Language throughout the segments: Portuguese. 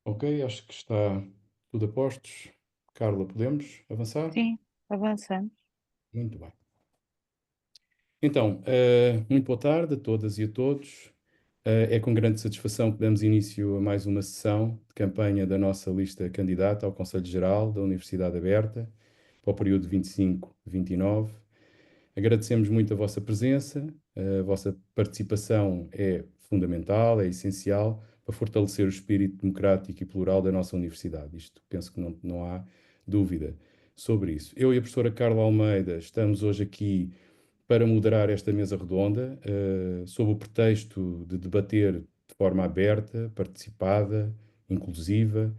Ok, acho que está tudo a postos. Carla, podemos avançar? Sim, avançamos. Muito bem. Então, muito boa tarde a todas e a todos. É com grande satisfação que damos início a mais uma sessão de campanha da nossa lista candidata ao Conselho Geral da Universidade Aberta para o período 25-29. Agradecemos muito a vossa presença, a vossa participação é fundamental, é essencial para fortalecer o espírito democrático e plural da nossa universidade. Isto penso que não há dúvida sobre isso. Eu e a professora Carla Almeida estamos hoje aqui para moderar esta mesa redonda, sob o pretexto de debater de forma aberta, participada, inclusiva,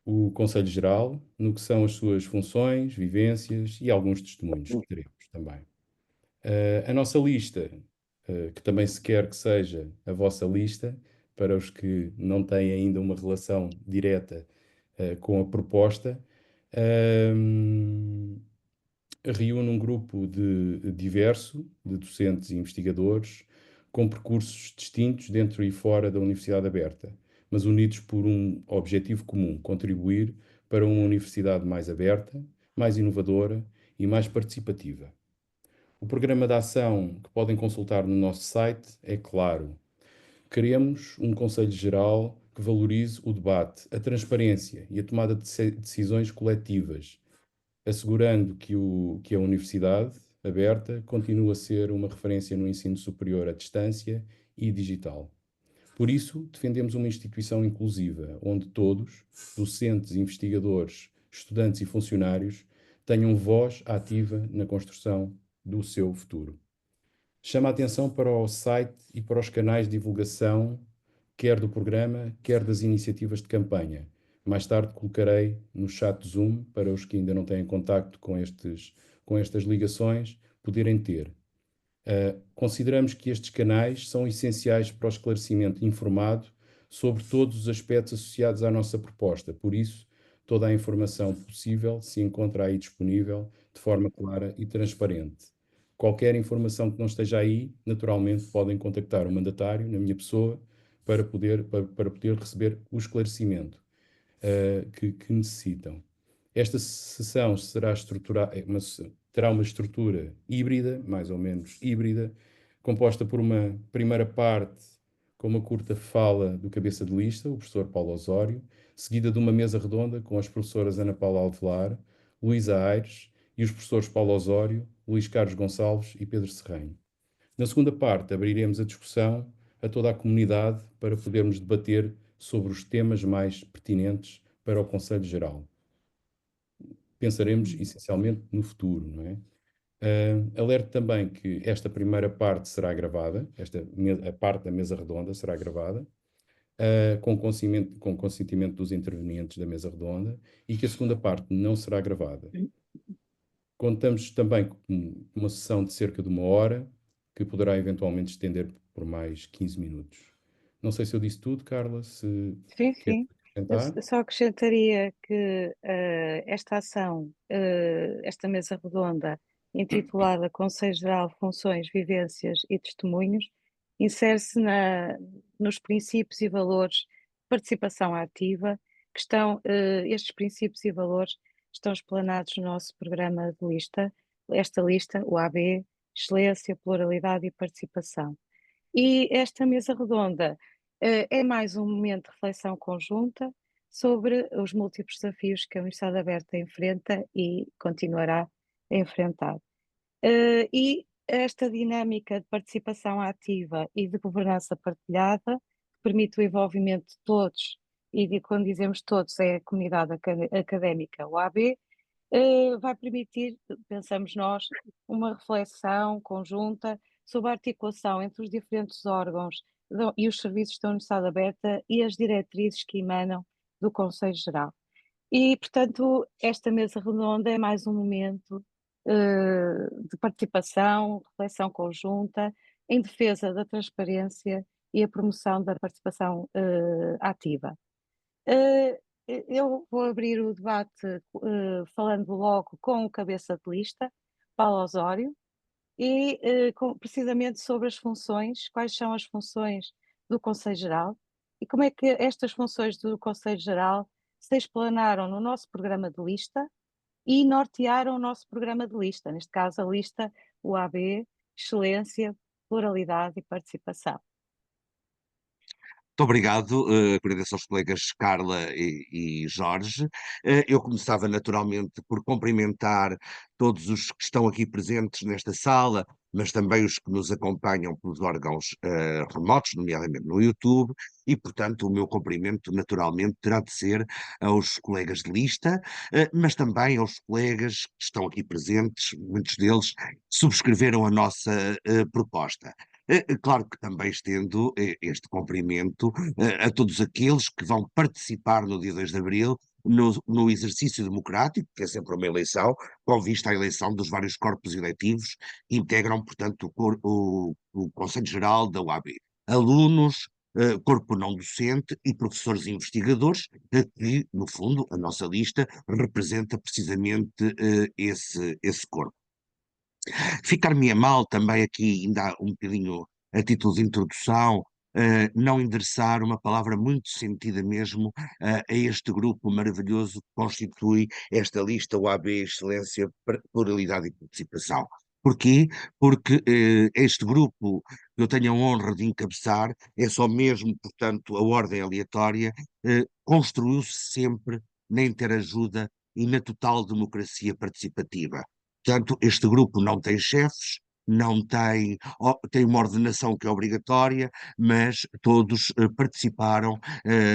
o Conselho Geral, no que são as suas funções, vivências e alguns testemunhos que teremos também. A nossa lista, que também se quer que seja a vossa lista, para os que não têm ainda uma relação direta, com a proposta, ehm, reúne um grupo diverso de docentes e investigadores com percursos distintos dentro e fora da Universidade Aberta, mas unidos por um objetivo comum: contribuir para uma universidade mais aberta, mais inovadora e mais participativa. O programa de ação que podem consultar no nosso site é claro. Queremos um Conselho Geral que valorize o debate, a transparência e a tomada de decisões coletivas, assegurando que a Universidade Aberta continue a ser uma referência no ensino superior à distância e digital. Por isso, defendemos uma instituição inclusiva, onde todos, docentes, investigadores, estudantes e funcionários, tenham voz ativa na construção do seu futuro. Chama a atenção para o site e para os canais de divulgação, quer do programa, quer das iniciativas de campanha. Mais tarde colocarei no chat Zoom para os que ainda não têm contacto com estas ligações poderem ter. Consideramos que estes canais são essenciais para o esclarecimento informado sobre todos os aspectos associados à nossa proposta. Por isso, toda a informação possível se encontra aí disponível de forma clara e transparente. Qualquer informação que não esteja aí, naturalmente podem contactar o mandatário, na minha pessoa, para poder receber o esclarecimento que necessitam. Esta sessão será terá uma estrutura híbrida, mais ou menos híbrida, composta por uma primeira parte com uma curta fala do cabeça de lista, o professor Paulo Osório, seguida de uma mesa redonda com as professoras Ana Paula Alvelar, Luísa Aires e os professores Paulo Osório, Luís Carlos Gonçalves e Pedro Serranho. Na segunda parte, abriremos a discussão a toda a comunidade para podermos debater sobre os temas mais pertinentes para o Conselho Geral. Pensaremos essencialmente no futuro, não é? Alerto também que esta primeira parte será gravada, a parte da mesa redonda será gravada, com consentimento dos intervenientes da mesa redonda, e que a segunda parte não será gravada. Contamos também com uma sessão de cerca de 1 hora, que poderá eventualmente estender por mais 15 minutos. Não sei se eu disse tudo, Carla, se Sim, quer sim. acrescentar. Eu só acrescentaria que esta ação, esta mesa redonda, intitulada Conselho Geral, Funções, Vivências e Testemunhos, insere-se nos princípios e valores de participação ativa, que estes princípios e valores estão explanados no nosso programa de lista, esta lista, o AB, Excelência, Pluralidade e Participação. E esta mesa redonda, é mais um momento de reflexão conjunta sobre os múltiplos desafios que a Universidade Aberta enfrenta e continuará a enfrentar. E esta dinâmica de participação ativa e de governança partilhada, que permite o envolvimento de todos, quando dizemos todos é a comunidade académica, o AB, vai permitir, pensamos nós, uma reflexão conjunta sobre a articulação entre os diferentes órgãos e os serviços da Universidade Aberta e as diretrizes que emanam do Conselho Geral. E, portanto, esta mesa redonda é mais um momento de participação, reflexão conjunta, em defesa da transparência e a promoção da participação ativa. Eh, eu vou abrir o debate falando logo com o cabeça de lista, Paulo Osório, precisamente sobre as funções, quais são as funções do Conselho Geral e como é que estas funções do Conselho Geral se explanaram no nosso programa de lista e nortearam o nosso programa de lista, neste caso a lista UAB, Excelência, Pluralidade e Participação. Muito obrigado, agradeço aos colegas Carla e Jorge. Eu começava naturalmente por cumprimentar todos os que estão aqui presentes nesta sala, mas também os que nos acompanham pelos órgãos remotos, nomeadamente no YouTube, e, portanto, o meu cumprimento naturalmente terá de ser aos colegas de lista, mas também aos colegas que estão aqui presentes, muitos deles subscreveram a nossa proposta. Claro que também estendo este cumprimento a todos aqueles que vão participar no dia 2 de Abril no exercício democrático, que é sempre uma eleição, com vista à eleição dos vários corpos eletivos que integram, portanto, o Conselho Geral da UAB. Alunos, corpo não docente e professores investigadores, que, no fundo, a nossa lista representa precisamente esse corpo. Ficar-me mal também aqui, ainda um bocadinho a título de introdução, não endereçar uma palavra muito sentida mesmo a este grupo maravilhoso que constitui esta lista UAB Excelência, Pluralidade e Participação. Porquê? Porque este grupo que eu tenho a honra de encabeçar é só mesmo, portanto, a ordem aleatória, construiu-se sempre na interajuda e na total democracia participativa. Portanto, este grupo não tem chefes, não tem, tem uma ordenação que é obrigatória, mas todos participaram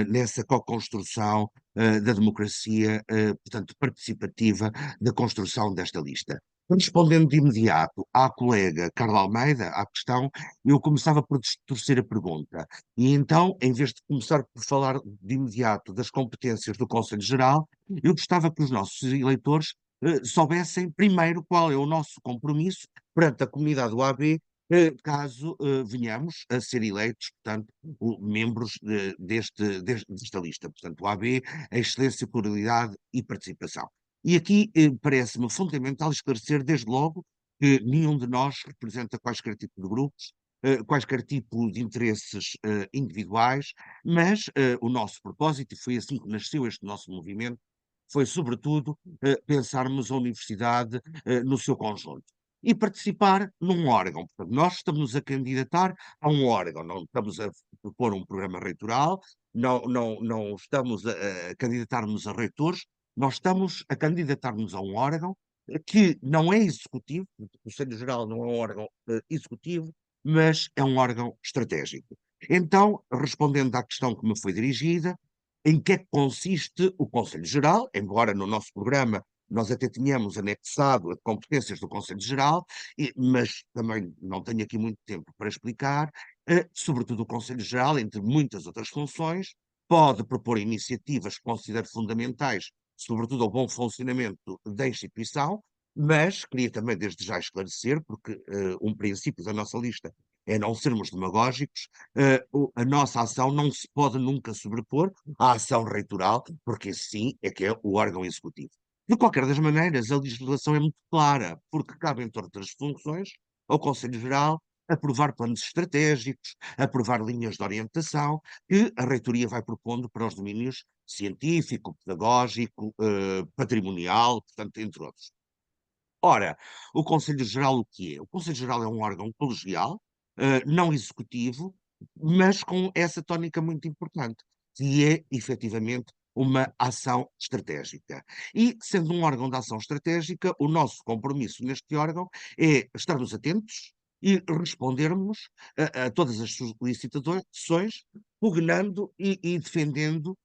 nessa co-construção da democracia, portanto, participativa da construção desta lista. Respondendo de imediato à colega Carla Almeida, à questão, eu começava por distorcer a pergunta. E então, em vez de começar por falar de imediato das competências do Conselho Geral, eu gostava que os nossos eleitores soubessem primeiro qual é o nosso compromisso perante a comunidade do AB, caso venhamos a ser eleitos, portanto, membros desta lista. Portanto, o AB, a excelência, pluralidade e participação. E aqui parece-me fundamental esclarecer desde logo que nenhum de nós representa quaisquer tipo de grupos, quaisquer tipo de interesses individuais, mas o nosso propósito, e foi assim que nasceu este nosso movimento, foi sobretudo pensarmos a universidade no seu conjunto e participar num órgão. Portanto, nós estamos a candidatar a um órgão, não estamos a propor um programa reitoral, não estamos a candidatar-nos a reitores, nós estamos a candidatar-nos a um órgão que não é executivo, o Conselho Geral não é um órgão executivo, mas é um órgão estratégico. Então, respondendo à questão que me foi dirigida, em que é que consiste o Conselho Geral, embora no nosso programa nós até tínhamos anexado as competências do Conselho Geral, mas também não tenho aqui muito tempo para explicar, sobretudo o Conselho Geral, entre muitas outras funções, pode propor iniciativas que considero fundamentais, sobretudo ao bom funcionamento da instituição, mas queria também desde já esclarecer, porque um princípio da nossa lista é não sermos demagógicos, a nossa ação não se pode nunca sobrepor à ação reitoral, porque esse sim é que é o órgão executivo. De qualquer das maneiras, a legislação é muito clara, porque cabe, entre outras funções, ao Conselho Geral aprovar planos estratégicos, aprovar linhas de orientação, que a reitoria vai propondo para os domínios científico, pedagógico, patrimonial, portanto, entre outros. Ora, o Conselho Geral o que é? O Conselho Geral é um órgão colegial, não executivo, mas com essa tónica muito importante, que é efetivamente uma ação estratégica. E, sendo um órgão de ação estratégica, o nosso compromisso neste órgão é estarmos atentos e respondermos a todas as solicitações, pugnando e defendendo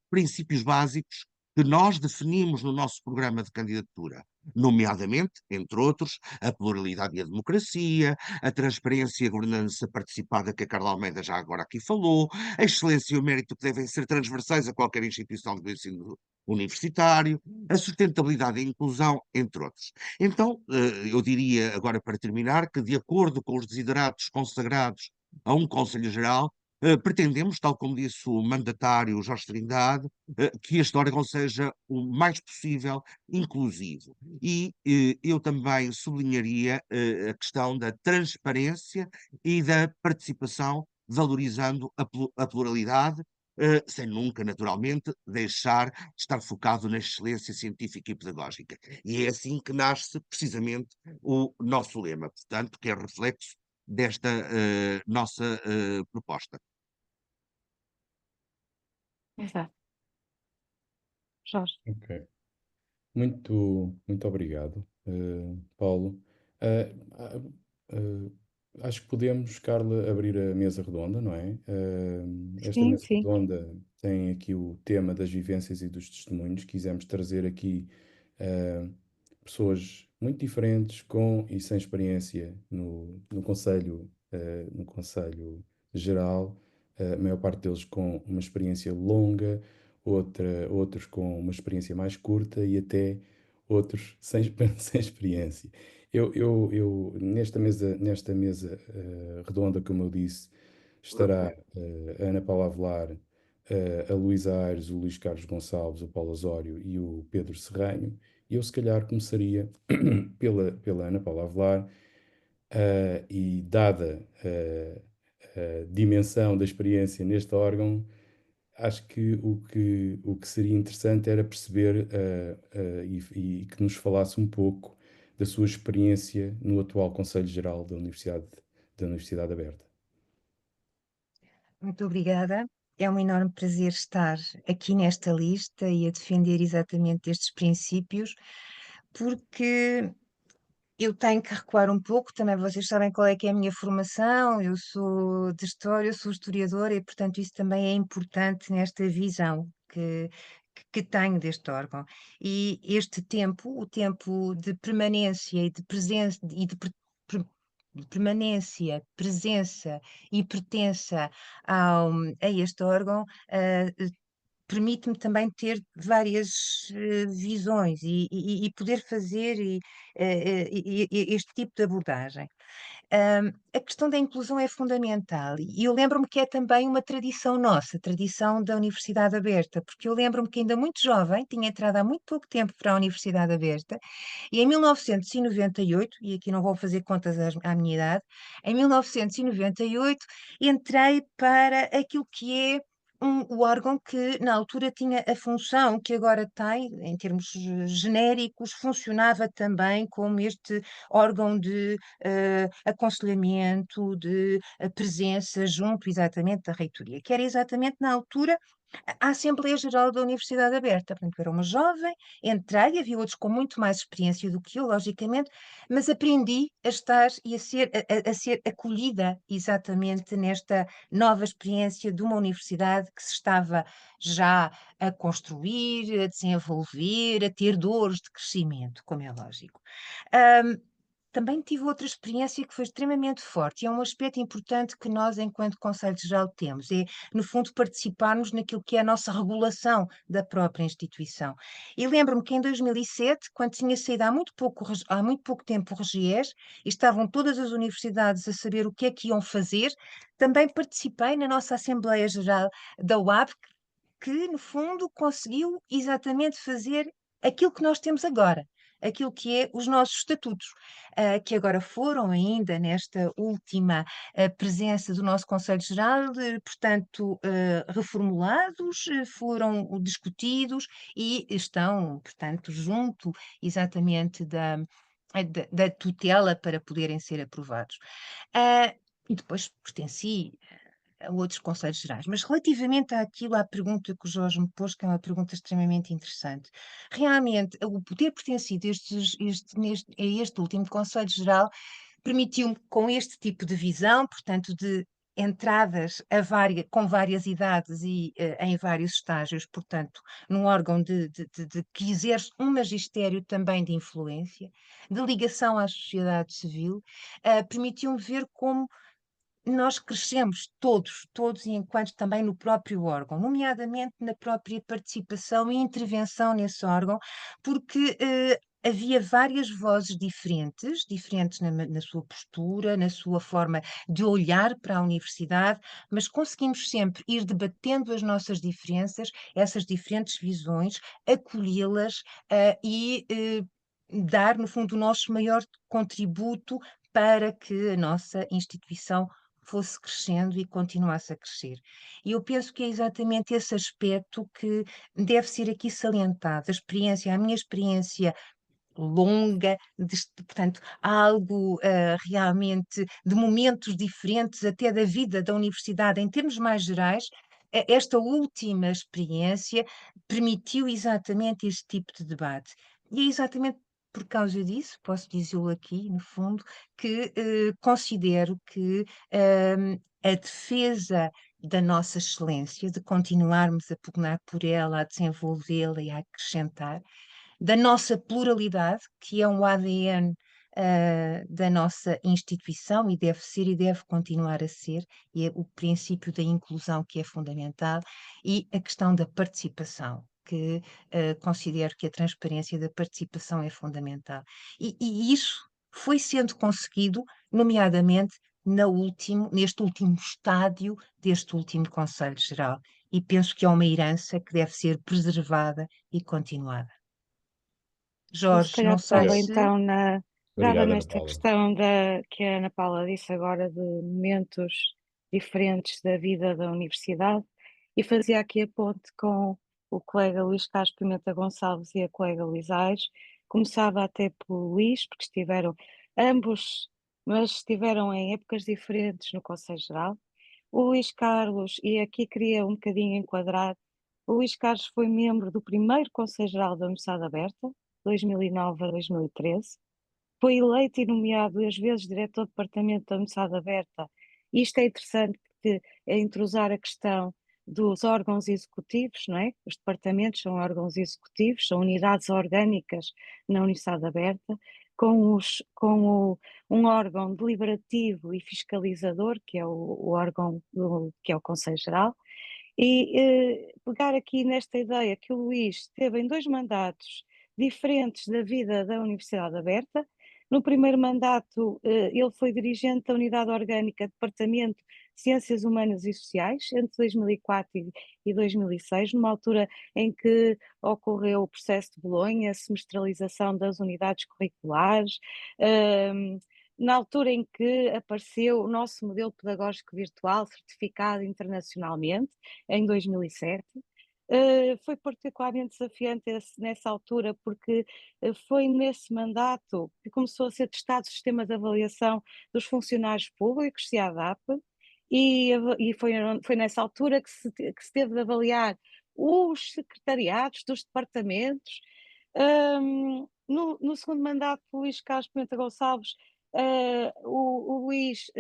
princípios básicos que nós definimos no nosso programa de candidatura, nomeadamente, entre outros, a pluralidade e a democracia, a transparência e a governança participada que a Carla Almeida já agora aqui falou, a excelência e o mérito que devem ser transversais a qualquer instituição do ensino universitário, a sustentabilidade e a inclusão, entre outros. Então, eu diria, agora para terminar, que de acordo com os desideratos consagrados a um Conselho Geral, pretendemos, tal como disse o mandatário Jorge Trindade, que este órgão seja o mais possível inclusivo. E eu também sublinharia a questão da transparência e da participação valorizando a pluralidade, sem nunca, naturalmente, deixar de estar focado na excelência científica e pedagógica. E é assim que nasce precisamente o nosso lema, portanto, que é reflexo desta nossa proposta. Exato. Jorge. Ok. Muito obrigado, Paulo. Eh, ah, Acho que podemos, Carla, abrir a mesa redonda, não é? Esta Sim, mesa sim. redonda tem aqui o tema das vivências e dos testemunhos. Quisemos trazer aqui eh, pessoas muito diferentes, com e sem experiência no conselho geral, a maior parte deles com uma experiência longa, outros com uma experiência mais curta e até outros sem, sem experiência. Nesta mesa redonda, como eu disse, estará a Ana Paula Avelar, a Luísa Aires, o Luís Carlos Gonçalves, o Paulo Osório e o Pedro Serranho. E eu, se calhar, começaria pela Ana Paula Avelar, e dada a dimensão da experiência neste órgão, acho que o que seria interessante era perceber e que nos falasse um pouco da sua experiência no atual Conselho Geral da Universidade Aberta. Muito obrigada. É um enorme prazer estar aqui nesta lista e a defender exatamente estes princípios, porque eu tenho que recuar um pouco, também vocês sabem qual é que é a minha formação, eu sou de História, sou historiadora e, portanto, isso também é importante nesta visão que tenho deste órgão. E este tempo, o tempo de permanência e de presença e de permanência, presença e pertença a este órgão, permite-me também ter várias visões e poder fazer este tipo de abordagem. A questão da inclusão é fundamental e eu lembro-me que é também uma tradição nossa, tradição da Universidade Aberta, porque eu lembro-me que ainda muito jovem, tinha entrado há muito pouco tempo para a Universidade Aberta e em 1998, e aqui não vou fazer contas à minha idade, em 1998 entrei para aquilo que é o órgão que na altura tinha a função que agora tem, em termos genéricos, funcionava também como este órgão de aconselhamento, de presença junto exatamente da reitoria, que era exatamente na altura a Assembleia Geral da Universidade Aberta. Portanto, eu era uma jovem, entrei, havia outros com muito mais experiência do que eu, logicamente, mas aprendi a estar e a ser acolhida exatamente nesta nova experiência de uma universidade que se estava já a construir, a desenvolver, a ter dores de crescimento, como é lógico. Também tive outra experiência que foi extremamente forte, e é um aspecto importante que nós, enquanto Conselho Geral, temos, é, no fundo, participarmos naquilo que é a nossa regulação da própria instituição. E lembro-me que em 2007, quando tinha saído há muito pouco tempo o RGES, e estavam todas as universidades a saber o que é que iam fazer, também participei na nossa Assembleia Geral da UAB, que, no fundo, conseguiu exatamente fazer aquilo que nós temos agora, aquilo que é os nossos estatutos, que agora foram ainda nesta última presença do nosso Conselho Geral, portanto, reformulados, foram discutidos e estão, portanto, junto exatamente da tutela para poderem ser aprovados. E depois pertenci a outros conselhos gerais. Mas relativamente à pergunta que o Jorge me pôs, que é uma pergunta extremamente interessante, realmente o ter pertencido a este último Conselho Geral permitiu-me, com este tipo de visão, portanto, de entradas com várias idades e em vários estágios, portanto, num órgão que exerce um magistério também de influência, de ligação à sociedade civil, permitiu-me ver como nós crescemos todos e enquanto também no próprio órgão, nomeadamente na própria participação e intervenção nesse órgão, porque havia várias vozes diferentes na sua postura, na sua forma de olhar para a universidade, mas conseguimos sempre ir debatendo as nossas diferenças, essas diferentes visões, acolhê-las e dar, no fundo, o nosso maior contributo para que a nossa instituição fosse crescendo e continuasse a crescer. E eu penso que é exatamente esse aspecto que deve ser aqui salientado. A minha experiência longa, portanto, algo realmente de momentos diferentes até da vida da universidade, em termos mais gerais, esta última experiência permitiu exatamente este tipo de debate. E é exatamente por causa disso, posso dizê-lo aqui, no fundo, que considero que a defesa da nossa excelência, de continuarmos a pugnar por ela, a desenvolvê-la e a acrescentar, da nossa pluralidade, que é um ADN da nossa instituição e deve ser e deve continuar a ser, e é o princípio da inclusão que é fundamental, e a questão da participação, que considero que a transparência da participação é fundamental. E isso foi sendo conseguido, nomeadamente neste último estádio deste último Conselho Geral. E penso que é uma herança que deve ser preservada e continuada. Eu se Jorge, calhar não sei pegava Obrigado. se. então pegava Obrigado, Ana nesta Paula. questão que a Ana Paula disse agora de momentos diferentes da vida da universidade e fazia aqui a ponte com o colega Luís Carlos Pimenta Gonçalves e a colega Luís Aires. Começava até pelo Luís, porque estiveram ambos, mas estiveram em épocas diferentes no Conselho Geral. O Luís Carlos, e aqui queria um bocadinho enquadrar, o Luís Carlos foi membro do primeiro Conselho Geral da Universidade Aberta, 2009 a 2013. Foi eleito e nomeado 2 vezes diretor do Departamento da Universidade Aberta. Isto é interessante porque é intrusar a questão dos órgãos executivos, não é? Os departamentos são órgãos executivos, são unidades orgânicas na Universidade Aberta, um órgão deliberativo e fiscalizador, que é o órgão que é o Conselho Geral, e pegar aqui nesta ideia que o Luís teve em 2 mandatos diferentes da vida da Universidade Aberta. No primeiro mandato, ele foi dirigente da Unidade Orgânica Departamento de Ciências Humanas e Sociais, entre 2004 e 2006, numa altura em que ocorreu o processo de Bolonha, a semestralização das unidades curriculares, na altura em que apareceu o nosso modelo pedagógico virtual certificado internacionalmente, em 2007. Foi particularmente desafiante nessa altura, porque foi nesse mandato que começou a ser testado o sistema de avaliação dos funcionários públicos, CIADAP, e foi nessa altura que se teve de avaliar os secretariados dos departamentos. No segundo mandato, Luís Carlos Pimenta Gonçalves, o Luís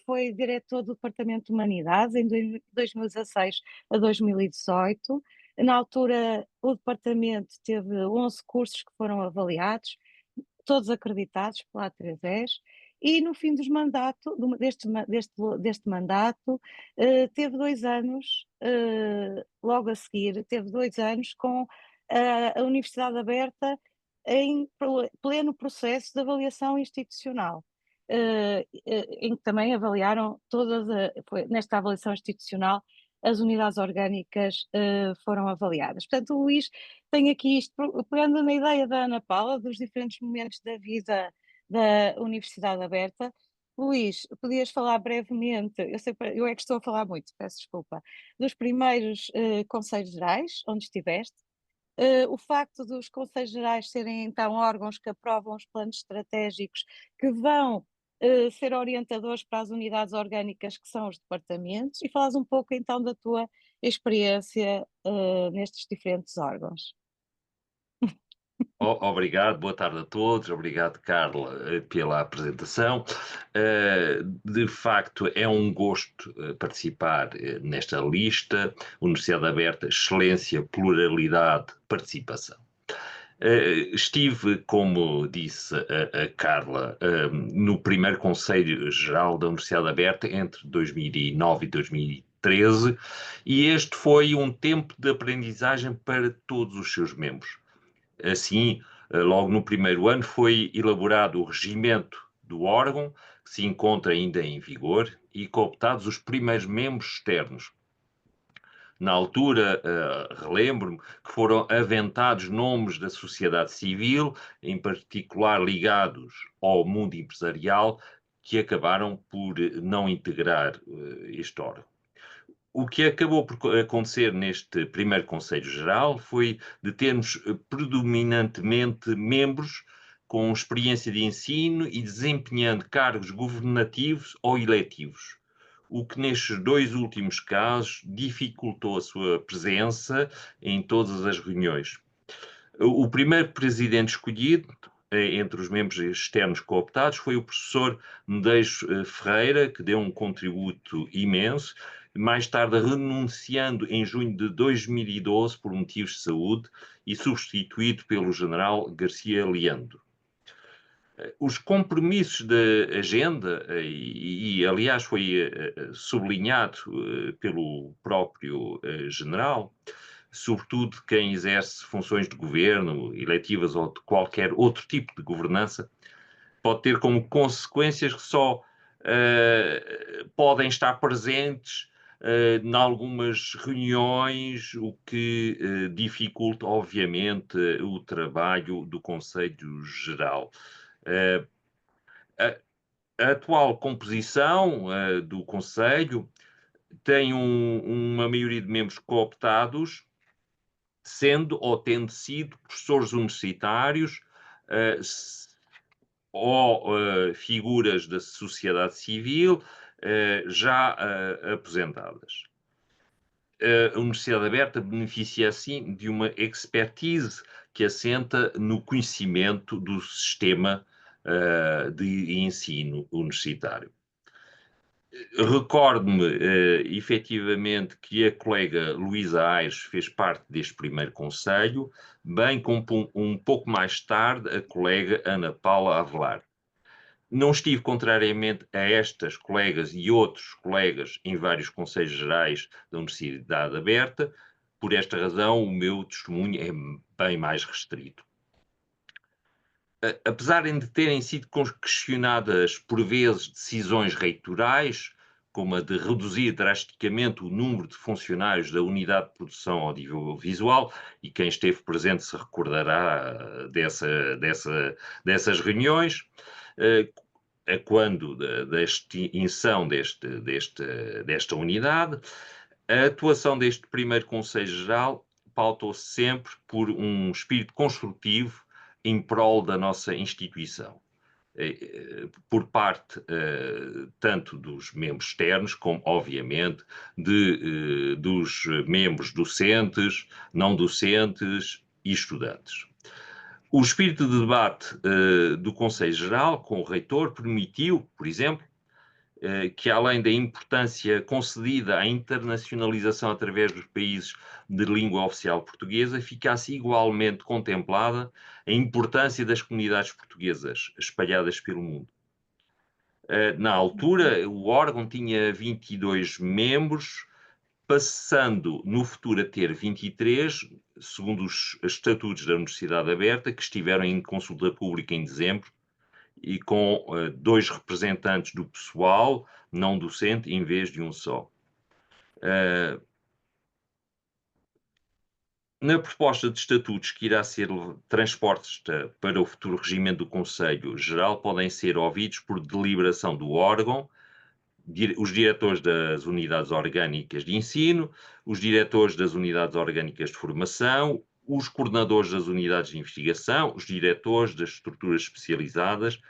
foi diretor do Departamento de Humanidades em 2016 a 2018. Na altura, o departamento teve 11 cursos que foram avaliados, todos acreditados pela A3S, e no fim deste mandato, teve 2 anos, logo a seguir, teve 2 anos com a Universidade Aberta em pleno processo de avaliação institucional, em que também avaliaram nesta avaliação institucional, as unidades orgânicas foram avaliadas. Portanto, o Luís tem aqui isto, pegando na ideia da Ana Paula, dos diferentes momentos da vida da Universidade Aberta. Luís, podias falar brevemente, eu é que estou a falar muito, peço desculpa, dos primeiros Conselhos Gerais, onde estiveste, o facto dos Conselhos Gerais serem então órgãos que aprovam os planos estratégicos que vão ser orientadores para as unidades orgânicas que são os departamentos, e falas um pouco então da tua experiência nestes diferentes órgãos. Obrigado, boa tarde a todos. Obrigado, Carla, pela apresentação. De facto, é um gosto participar nesta lista. Universidade Aberta, Excelência, Pluralidade, Participação. Estive, como disse a Carla, no primeiro Conselho Geral da Universidade Aberta entre 2009 e 2013, e este foi um tempo de aprendizagem para todos os seus membros. Assim, logo no primeiro ano foi elaborado o regimento do órgão, que se encontra ainda em vigor, e cooptados os primeiros membros externos. Na altura, relembro-me que foram aventados nomes da sociedade civil, em particular ligados ao mundo empresarial, que acabaram por não integrar este órgão. O que acabou por acontecer neste primeiro Conselho Geral foi de termos predominantemente membros com experiência de ensino e desempenhando cargos governativos ou eletivos, o que nestes dois últimos casos dificultou a sua presença em todas as reuniões. O primeiro presidente escolhido entre os membros externos cooptados foi o professor Medeiros Ferreira, que deu um contributo imenso, mais tarde renunciando em junho de 2012 por motivos de saúde e substituído pelo general Garcia Leandro. Os compromissos da agenda, aliás foi sublinhado pelo próprio general, sobretudo quem exerce funções de governo, eletivas ou de qualquer outro tipo de governança, pode ter como consequências que só podem estar presentes em algumas reuniões, o que dificulta, obviamente, o trabalho do Conselho Geral. A atual composição do Conselho tem uma maioria de membros cooptados, sendo ou tendo sido professores universitários ou figuras da sociedade civil já aposentadas. A Universidade Aberta beneficia, assim, de uma expertise que assenta no conhecimento do sistema de ensino universitário. Recordo-me, efetivamente, que a colega Luísa Aires fez parte deste primeiro conselho, bem como um pouco mais tarde a colega Ana Paula Avelar. Não estive, contrariamente a estas colegas e outros colegas, em vários conselhos gerais da Universidade Aberta. Por esta razão, o meu testemunho é bem mais restrito. Apesar de terem sido questionadas, por vezes, decisões reitorais, como a de reduzir drasticamente o número de funcionários da Unidade de Produção Audiovisual, e quem esteve presente se recordará dessas reuniões, a quando da extinção desta unidade, a atuação deste primeiro Conselho Geral pautou-se sempre por um espírito construtivo em prol da nossa instituição, por parte tanto dos membros externos, como, obviamente, dos membros docentes, não docentes e estudantes. O espírito de debate do Conselho Geral com o reitor permitiu, por exemplo, que além da importância concedida à internacionalização através dos países de língua oficial portuguesa, ficasse igualmente contemplada a importância das comunidades portuguesas espalhadas pelo mundo. Na altura, o órgão tinha 22 membros, passando no futuro a ter 23, segundo os estatutos da Universidade Aberta, que estiveram em consulta pública em dezembro, e com 2 representantes do pessoal não docente em vez de um só. Na proposta de estatutos que irá ser transposta para o futuro regimento do Conselho Geral, podem ser ouvidos por deliberação do órgão os diretores das unidades orgânicas de ensino, os diretores das unidades orgânicas de formação, os coordenadores das unidades de investigação, os diretores das estruturas especializadas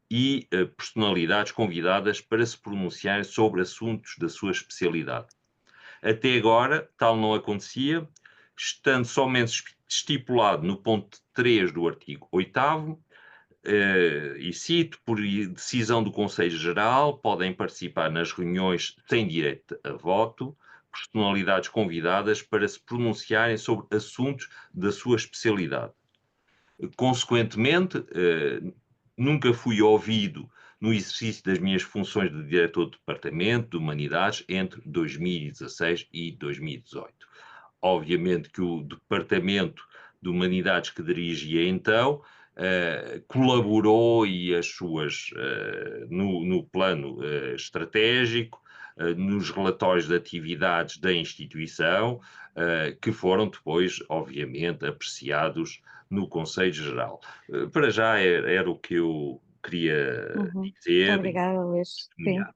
e personalidades convidadas para se pronunciarem sobre assuntos da sua especialidade. Até agora, tal não acontecia, estando somente estipulado no ponto 3 do artigo 8º, e cito, por decisão do Conselho Geral, podem participar nas reuniões sem direito a voto, personalidades convidadas para se pronunciarem sobre assuntos da sua especialidade. Consequentemente, nunca fui ouvido no exercício das minhas funções de diretor do Departamento de Humanidades entre 2016 e 2018. Obviamente que o Departamento de Humanidades que dirigia então colaborou e as suas no plano estratégico, nos relatórios de atividades da instituição, que foram depois, obviamente, apreciados no Conselho Geral. Para já era o que eu queria Muito dizer. obrigada, Luís. Sim. Obrigado.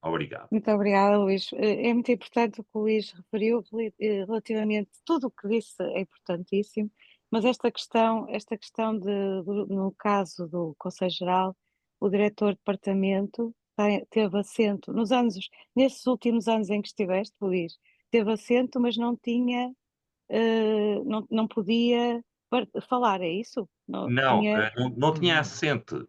Obrigado. Muito obrigada, Luís. É muito importante o que o Luís referiu relativamente, tudo o que disse é importantíssimo, mas esta questão no caso do Conselho Geral, o diretor de departamento teve assento, nesses últimos anos em que estiveste, Luís, teve assento, mas não tinha, não podia falar, é isso? Não Não, tinha, não tinha assento.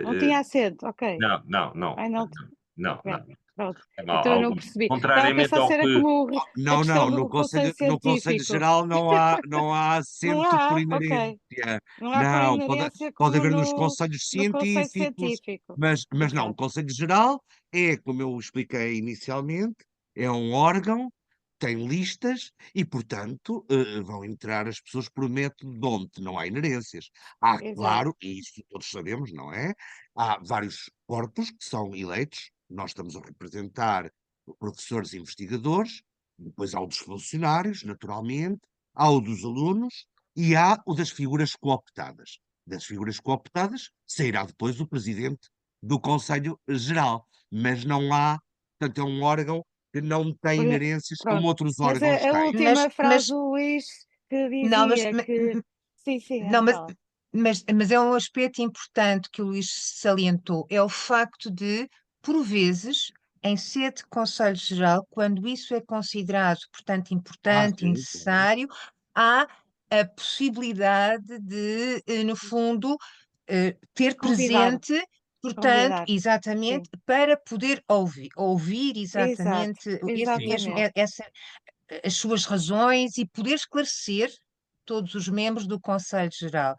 não tinha assento, ok. Não, não, não, Ai, não, não, ok, não. pronto. Mal, Então eu não percebi. Estava a contrariamente pensar se ao era que. como a Não, questão não, do Conselho no Conselho Científico. Geral não há Não assento por há, ok. inerência. Não há por Não, inerência pode como haver nos conselhos no Conselho científicos, Científico. mas não, o Exato. Conselho Geral é, como eu expliquei inicialmente, é um órgão, tem listas e, portanto, vão entrar as pessoas por método de onde não há inerências. Há, Exato. claro, e isso todos sabemos, não é? Há vários corpos que são eleitos, nós estamos a representar professores e investigadores, depois há o dos funcionários, naturalmente, há o dos alunos e há o das figuras cooptadas. Das figuras cooptadas sairá depois o presidente do Conselho Geral, mas não há, portanto, é um órgão que não tem Por- inerências como Pronto. outros Mas órgãos a têm. última frase Mas do Luís que não, dizia que. Sim, sim, não, Ana Paula. mas é um aspecto importante que o Luís salientou, é o facto de, por vezes, em sede de Conselho Geral, quando isso é considerado, portanto, importante e Sim, claro. necessário, há a possibilidade de, no fundo, ter Convidar. presente, portanto, Convidar. exatamente, Sim. para poder ouvir Exato. exatamente esse mesmo, Exatamente. as suas razões e poder esclarecer todos os membros do Conselho Geral.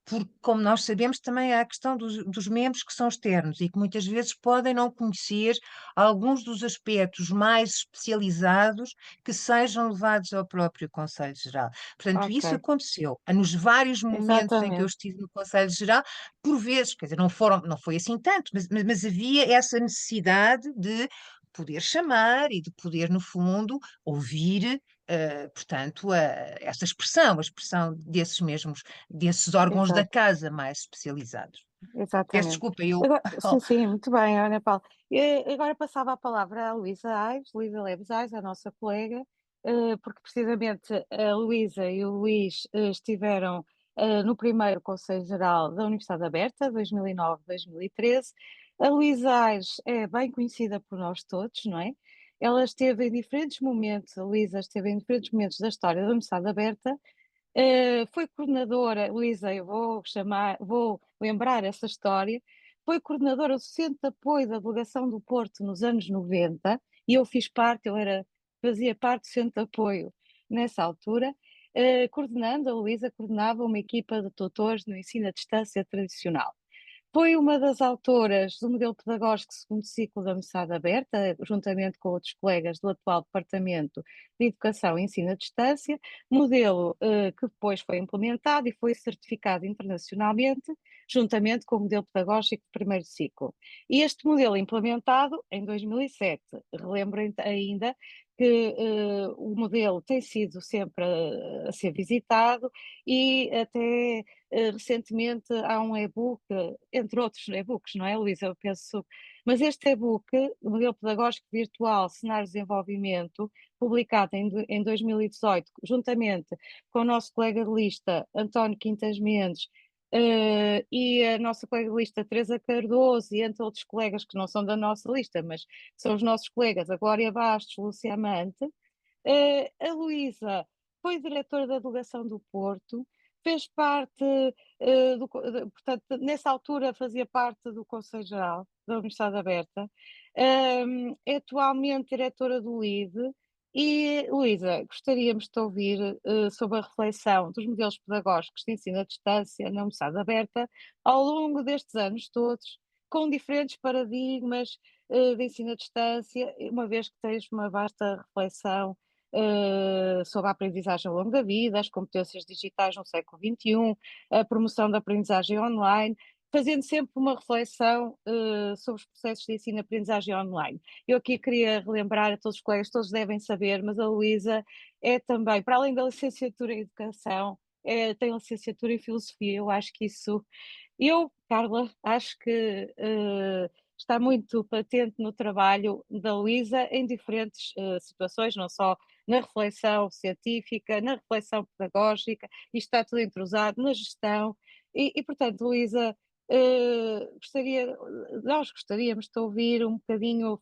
Porque, como nós sabemos, também há a questão dos membros que são externos e que muitas vezes podem não conhecer alguns dos aspectos mais especializados que sejam levados ao próprio Conselho Geral. Portanto, isso Ok. aconteceu nos vários momentos em que eu Exatamente. estive no Conselho Geral, por vezes, quer dizer, não foi assim tanto, mas havia essa necessidade de poder chamar e de poder, no fundo, ouvir, portanto, a expressão desses órgãos da Exato. casa mais especializados. Peço Exatamente. desculpa, eu. Agora, sim, sim, muito bem, Ana Paula. Agora passava a palavra à Luísa Leves Aires, a nossa colega, porque precisamente a Luísa e o Luís estiveram no primeiro Conselho Geral da Universidade Aberta, 2009-2013. A Luísa Aires é bem conhecida por nós todos, não é? Ela esteve em diferentes momentos, a Luísa esteve em diferentes momentos da história da Universidade Aberta. Foi coordenadora, Luísa, eu vou lembrar essa história. Foi coordenadora do Centro de Apoio da Delegação do Porto nos anos 90 e eu fiz parte, fazia parte do Centro de Apoio nessa altura. A Luísa coordenava uma equipa de tutores no ensino à distância tradicional. Foi uma das autoras do modelo pedagógico segundo ciclo da Universidade Aberta, juntamente com outros colegas do atual Departamento de Educação e Ensino à Distância, modelo que depois foi implementado e foi certificado internacionalmente, juntamente com o modelo pedagógico de primeiro ciclo. E este modelo implementado em 2007, relembro ainda que o modelo tem sido sempre a ser visitado e até recentemente há um e-book, entre outros e-books, não é, Luísa? Eu penso. Mas este e-book, o Modelo Pedagógico Virtual, Cenário de Desenvolvimento, publicado em 2018, juntamente com o nosso colega de lista, António Quintas Mendes, e a nossa colega de lista, Teresa Cardoso, e entre outros colegas que não são da nossa lista, mas são os nossos colegas, a Glória Bastos, Lúcia Amante. A Luísa foi diretora da Delegação do Porto, fez parte, portanto, nessa altura fazia parte do Conselho Geral da Universidade Aberta, é atualmente diretora do LIDE. E, Luísa, gostaríamos de te ouvir sobre a reflexão dos modelos pedagógicos de ensino à distância na Universidade Aberta ao longo destes anos todos, com diferentes paradigmas de ensino à distância, uma vez que tens uma vasta reflexão sobre a aprendizagem ao longo da vida, as competências digitais no século XXI, a promoção da aprendizagem online, fazendo sempre uma reflexão sobre os processos de ensino e aprendizagem online. Eu aqui queria relembrar a todos os colegas, todos devem saber, mas a Luísa é também, para além da licenciatura em Educação, tem licenciatura em Filosofia. Eu acho que isso... Carla, acho que está muito patente no trabalho da Luísa em diferentes situações, não só na reflexão científica, na reflexão pedagógica, isto está tudo entrosado, na gestão, portanto, Luísa, nós gostaríamos de te ouvir um bocadinho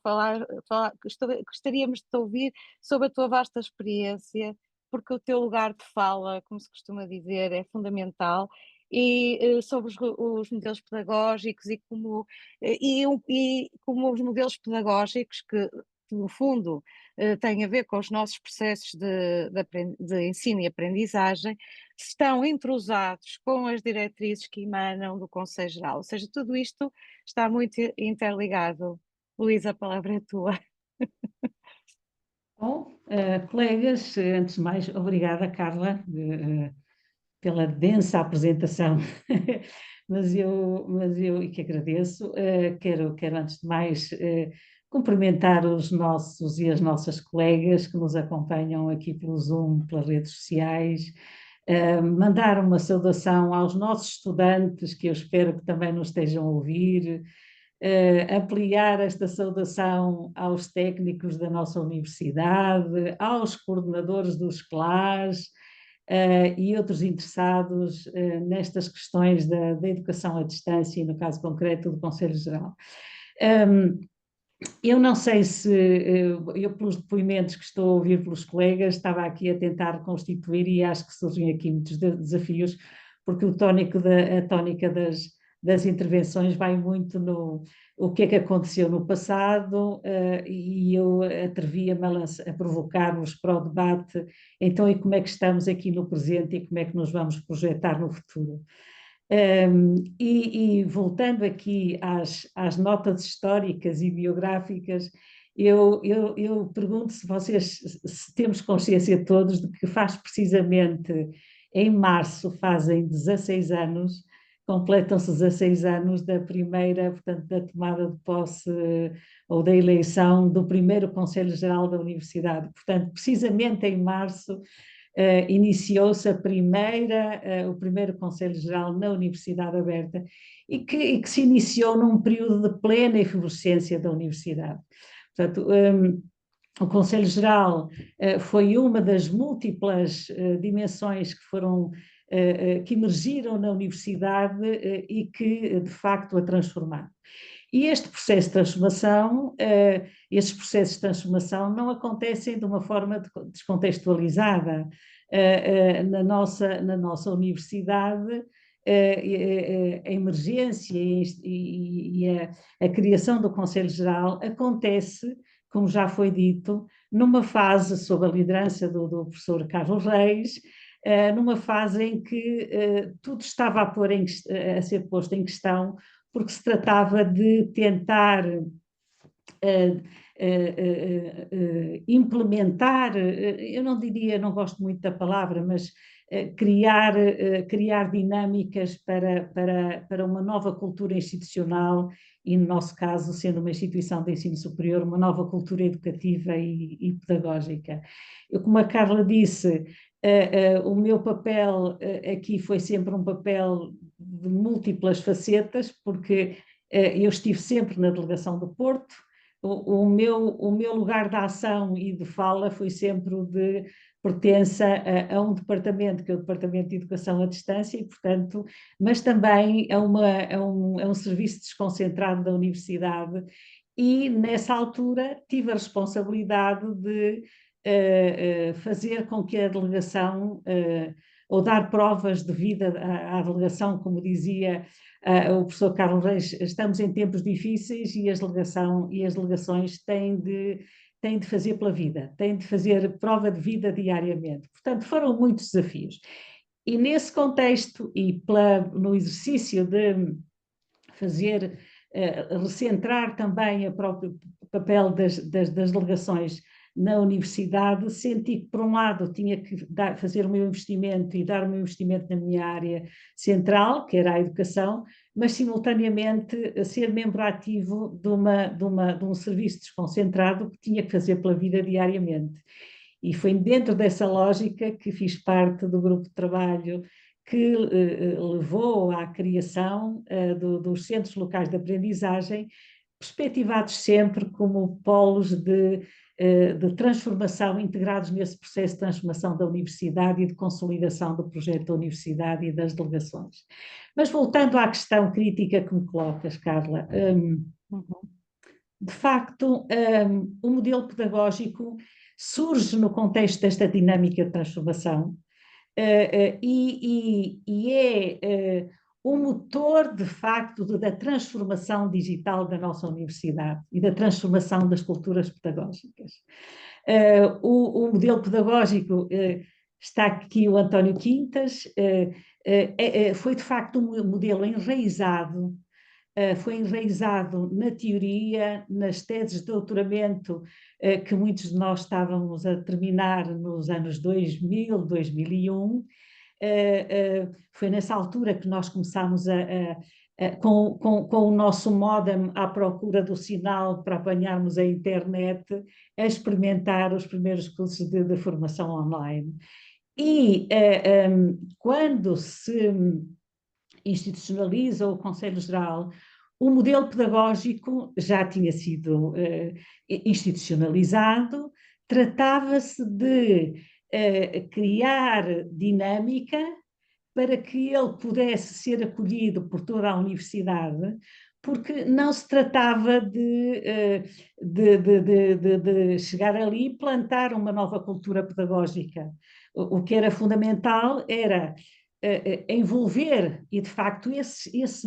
gostaríamos de te ouvir sobre a tua vasta experiência, porque o teu lugar de fala, como se costuma dizer, é fundamental, e sobre os modelos pedagógicos e como os modelos pedagógicos que no fundo têm a ver com os nossos processos de ensino e aprendizagem, estão entrosados com as diretrizes que emanam do Conselho Geral, ou seja, tudo isto está muito interligado. Luísa, a palavra é tua. Bom, colegas, antes de mais, obrigada, Carla, pela densa apresentação, mas eu que agradeço. Quero antes de mais cumprimentar os nossos e as nossas colegas que nos acompanham aqui pelo Zoom, pelas redes sociais, mandar uma saudação aos nossos estudantes, que eu espero que também nos estejam a ouvir, ampliar esta saudação aos técnicos da nossa universidade, aos coordenadores dos CLAS, e outros interessados nestas questões da educação à distância e, no caso concreto, do Conselho Geral. Eu não sei se, eu pelos depoimentos que estou a ouvir pelos colegas, estava aqui a tentar constituir e acho que surgem aqui muitos desafios, porque a tónica das intervenções vai muito no o que é que aconteceu no passado, e eu atrevi-me a provocar-vos para o debate, então, e como é que estamos aqui no presente e como é que nos vamos projetar no futuro. E voltando aqui às notas históricas e biográficas, eu pergunto se temos consciência todos de que faz precisamente em março, fazem 16 anos, completam-se 16 anos da primeira, portanto, da tomada de posse ou da eleição do primeiro Conselho Geral da Universidade. Portanto, precisamente em março, iniciou-se o primeiro Conselho Geral na Universidade Aberta e que se iniciou num período de plena efervescência da Universidade. Portanto, o Conselho Geral foi uma das múltiplas dimensões que emergiram na Universidade e que, de facto, a transformaram. E este processo de transformação, estes processos de transformação não acontecem de uma forma descontextualizada. Na nossa universidade, a emergência e a criação do Conselho Geral acontece, como já foi dito, numa fase sob a liderança do professor Carlos Reis, numa fase em que tudo estava a ser posto em questão, porque se tratava de tentar implementar, eu não diria, não gosto muito da palavra, mas criar dinâmicas para uma nova cultura institucional e, no nosso caso, sendo uma instituição de ensino superior, uma nova cultura educativa e pedagógica. Como a Carla disse, o meu papel aqui foi sempre um papel de múltiplas facetas, porque eu estive sempre na delegação do Porto. O meu lugar de ação e de fala foi sempre o de pertença a um departamento, que é o Departamento de Educação à Distância, e, portanto, mas também a um serviço desconcentrado da universidade, e nessa altura tive a responsabilidade de fazer com que a delegação, ou dar provas de vida à delegação, como dizia o professor Carlos Reis, estamos em tempos difíceis e as delegações têm de fazer pela vida, têm de fazer prova de vida diariamente. Portanto, foram muitos desafios. E nesse contexto, e no exercício de fazer, recentrar também o próprio papel das delegações na universidade, senti que, por um lado, tinha que fazer o meu investimento e dar o meu investimento na minha área central, que era a educação, mas, simultaneamente, ser membro ativo de um serviço desconcentrado que tinha que fazer pela vida diariamente. E foi dentro dessa lógica que fiz parte do grupo de trabalho que levou à criação dos centros locais de aprendizagem, perspectivados sempre como polos de transformação, integrados nesse processo de transformação da universidade e de consolidação do projeto da universidade e das delegações. Mas voltando à questão crítica que me colocas, Carla, de facto, o modelo pedagógico surge no contexto desta dinâmica de transformação e é o motor, de facto, da transformação digital da nossa universidade e da transformação das culturas pedagógicas. O modelo pedagógico, está aqui o António Quintas, foi, de facto, um modelo enraizado, foi enraizado na teoria, nas teses de doutoramento que muitos de nós estávamos a terminar nos anos 2000, 2001. Foi nessa altura que nós começámos com o nosso módem à procura do sinal para apanharmos a internet, a experimentar os primeiros cursos de formação online. E quando se institucionaliza o Conselho Geral, o modelo pedagógico já tinha sido institucionalizado, tratava-se de criar dinâmica para que ele pudesse ser acolhido por toda a universidade, porque não se tratava de chegar ali e plantar uma nova cultura pedagógica. O que era fundamental era envolver, e de facto esse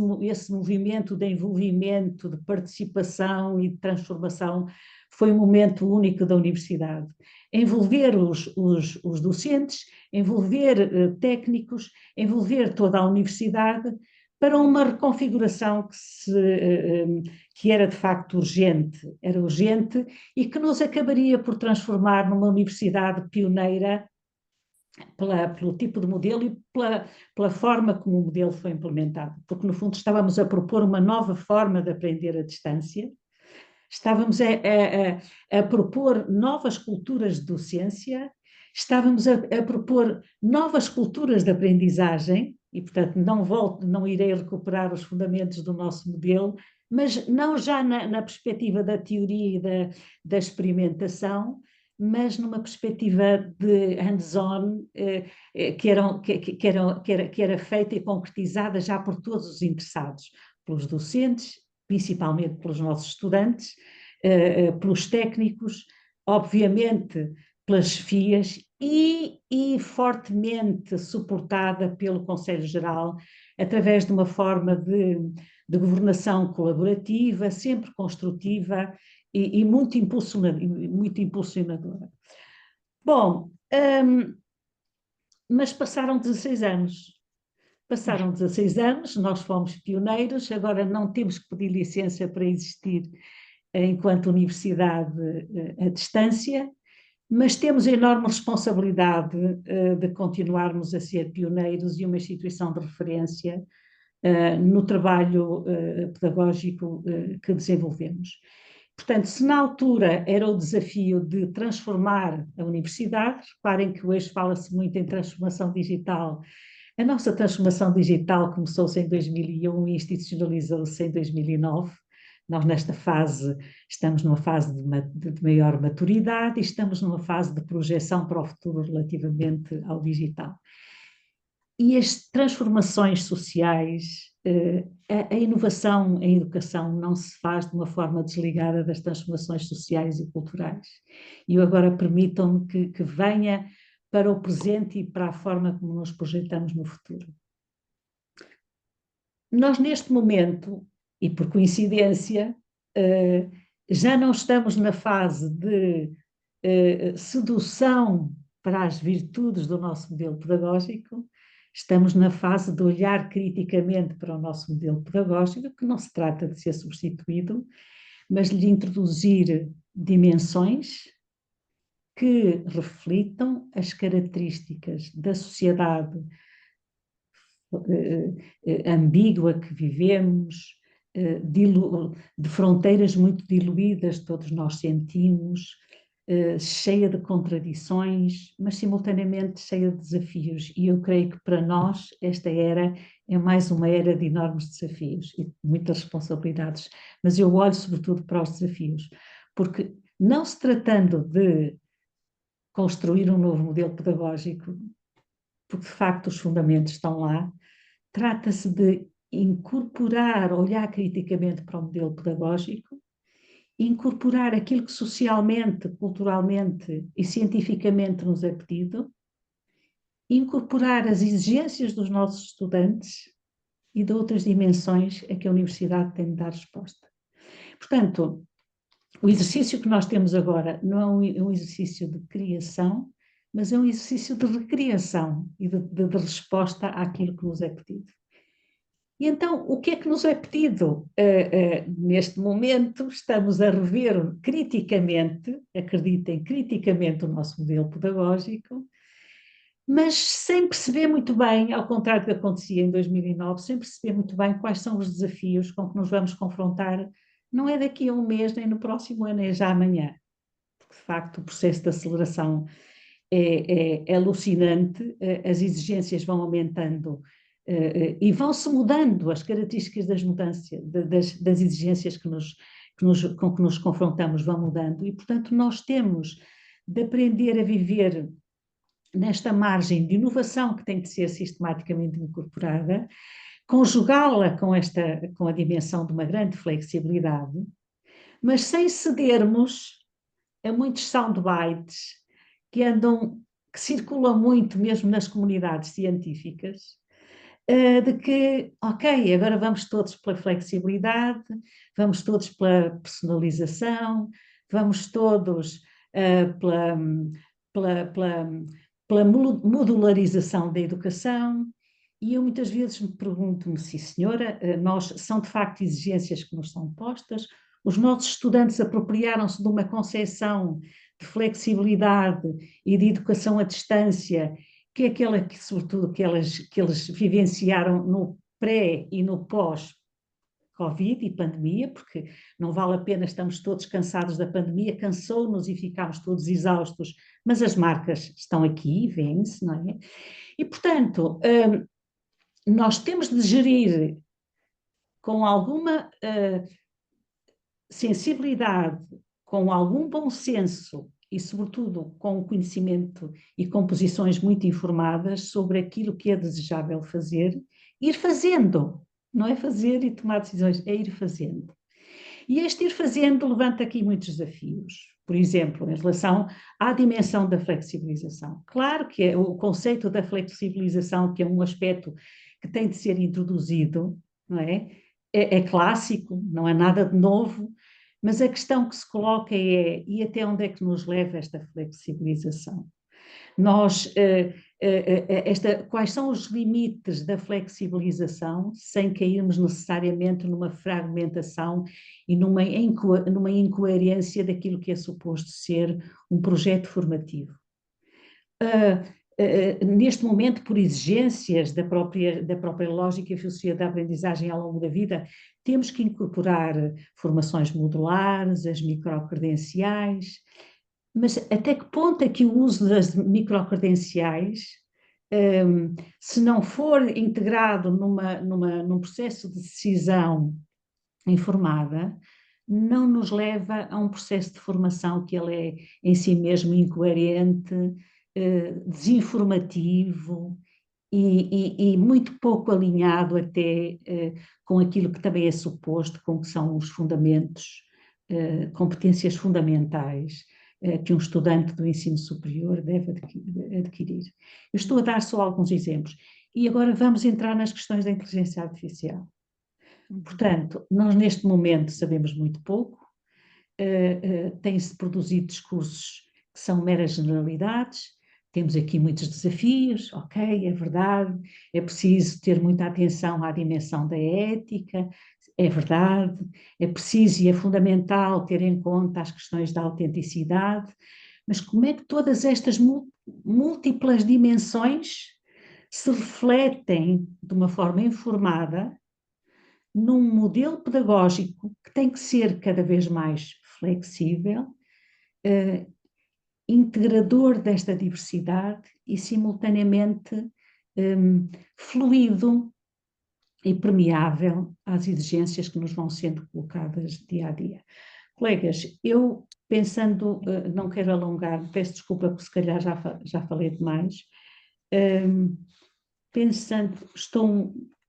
movimento de envolvimento, de participação e de transformação foi um momento único da universidade. Envolver os docentes, envolver técnicos, envolver toda a universidade para uma reconfiguração que era de facto urgente, era urgente e que nos acabaria por transformar numa universidade pioneira pelo tipo de modelo e pela forma como o modelo foi implementado, porque no fundo estávamos a propor uma nova forma de aprender à distância, estávamos a propor novas culturas de docência, estávamos a propor novas culturas de aprendizagem, e portanto não irei recuperar os fundamentos do nosso modelo, mas não já na perspectiva da teoria e da experimentação, mas numa perspectiva de hands-on que era feita e concretizada já por todos os interessados, pelos docentes, principalmente pelos nossos estudantes, pelos técnicos, obviamente pelas chefias e fortemente suportada pelo Conselho Geral, através de uma forma de governação colaborativa, sempre construtiva e muito impulsionadora. Bom, mas passaram 16 anos. Passaram 16 anos, nós fomos pioneiros, agora não temos que pedir licença para existir enquanto universidade à distância, mas temos a enorme responsabilidade de continuarmos a ser pioneiros e uma instituição de referência no trabalho pedagógico que desenvolvemos. Portanto, se na altura era o desafio de transformar a universidade, reparem que hoje fala-se muito em transformação digital. A nossa transformação digital começou-se em 2001 e institucionalizou-se em 2009. Nós nesta fase estamos numa fase de maior maturidade e estamos numa fase de projeção para o futuro relativamente ao digital. E as transformações sociais, a inovação em educação não se faz de uma forma desligada das transformações sociais e culturais. E agora permitam-me que venha para o presente e para a forma como nos projetamos no futuro. Nós neste momento, e por coincidência, já não estamos na fase de sedução para as virtudes do nosso modelo pedagógico, estamos na fase de olhar criticamente para o nosso modelo pedagógico, que não se trata de ser substituído, mas de introduzir dimensões que reflitam as características da sociedade ambígua que vivemos, de fronteiras muito diluídas, todos nós sentimos, cheia de contradições, mas simultaneamente cheia de desafios. E eu creio que para nós esta era é mais uma era de enormes desafios e de muitas responsabilidades. Mas eu olho sobretudo para os desafios, porque não se tratando de construir um novo modelo pedagógico, porque de facto os fundamentos estão lá, trata-se de incorporar, olhar criticamente para o modelo pedagógico, incorporar aquilo que socialmente, culturalmente e cientificamente nos é pedido, incorporar as exigências dos nossos estudantes e de outras dimensões a que a universidade tem de dar resposta. Portanto, o exercício que nós temos agora não é um exercício de criação, mas é um exercício de recriação e de resposta àquilo que nos é pedido. E então, o que é que nos é pedido? Neste momento, estamos a rever criticamente, acreditem, criticamente o nosso modelo pedagógico, mas sem perceber muito bem, ao contrário do que acontecia em 2009, sem perceber muito bem quais são os desafios com que nos vamos confrontar, não é daqui a um mês, nem no próximo ano, é já amanhã. Porque, de facto, o processo de aceleração é alucinante, as exigências vão aumentando e vão-se mudando as características das mudanças, das exigências com que nos confrontamos vão mudando e, portanto, nós temos de aprender a viver nesta margem de inovação que tem que ser sistematicamente incorporada, conjugá-la com a dimensão de uma grande flexibilidade, mas sem cedermos a muitos soundbites que circulam muito mesmo nas comunidades científicas, de que, ok, agora vamos todos pela flexibilidade, vamos todos pela personalização, vamos todos pela modularização da educação, e eu muitas vezes me pergunto-me, sim senhora, são de facto exigências que nos são postas, os nossos estudantes apropriaram-se de uma concepção de flexibilidade e de educação à distância, que é aquela que, sobretudo, que eles vivenciaram no pré e no pós-Covid e pandemia, porque não vale a pena, estamos todos cansados da pandemia, cansou-nos e ficámos todos exaustos, mas as marcas estão aqui, vêem-se, não é? E, portanto, nós temos de gerir com alguma sensibilidade, com algum bom senso e, sobretudo, com conhecimento e com posições muito informadas sobre aquilo que é desejável fazer, ir fazendo, não é fazer e tomar decisões, é ir fazendo. E este ir fazendo levanta aqui muitos desafios. Por exemplo, em relação à dimensão da flexibilização. Claro que é o conceito da flexibilização, que é um aspecto que tem de ser introduzido, não é? É clássico, não é nada de novo, mas a questão que se coloca é, e até onde é que nos leva esta flexibilização? Quais são os limites da flexibilização sem cairmos necessariamente numa fragmentação e numa incoerência daquilo que é suposto ser um projeto formativo? Neste momento, por exigências da própria lógica e filosofia da aprendizagem ao longo da vida, temos que incorporar formações modulares, as microcredenciais, mas até que ponto é que o uso das microcredenciais, se não for integrado num processo de decisão informada, não nos leva a um processo de formação que ele é em si mesmo incoerente, desinformativo e muito pouco alinhado até com aquilo que também é suposto, com que são os fundamentos, competências fundamentais que um estudante do ensino superior deve adquirir. Eu estou a dar só alguns exemplos. E agora vamos entrar nas questões da inteligência artificial. Portanto, nós neste momento sabemos muito pouco, têm-se produzido discursos que são meras generalidades, temos aqui muitos desafios, ok, é verdade, é preciso ter muita atenção à dimensão da ética, é verdade, é preciso e é fundamental ter em conta as questões da autenticidade, mas como é que todas estas múltiplas dimensões se refletem de uma forma informada num modelo pedagógico que tem que ser cada vez mais flexível integrador desta diversidade e, simultaneamente, fluido e permeável às exigências que nos vão sendo colocadas dia a dia. Colegas, eu pensando, não quero alongar, peço desculpa porque se calhar já falei demais, pensando,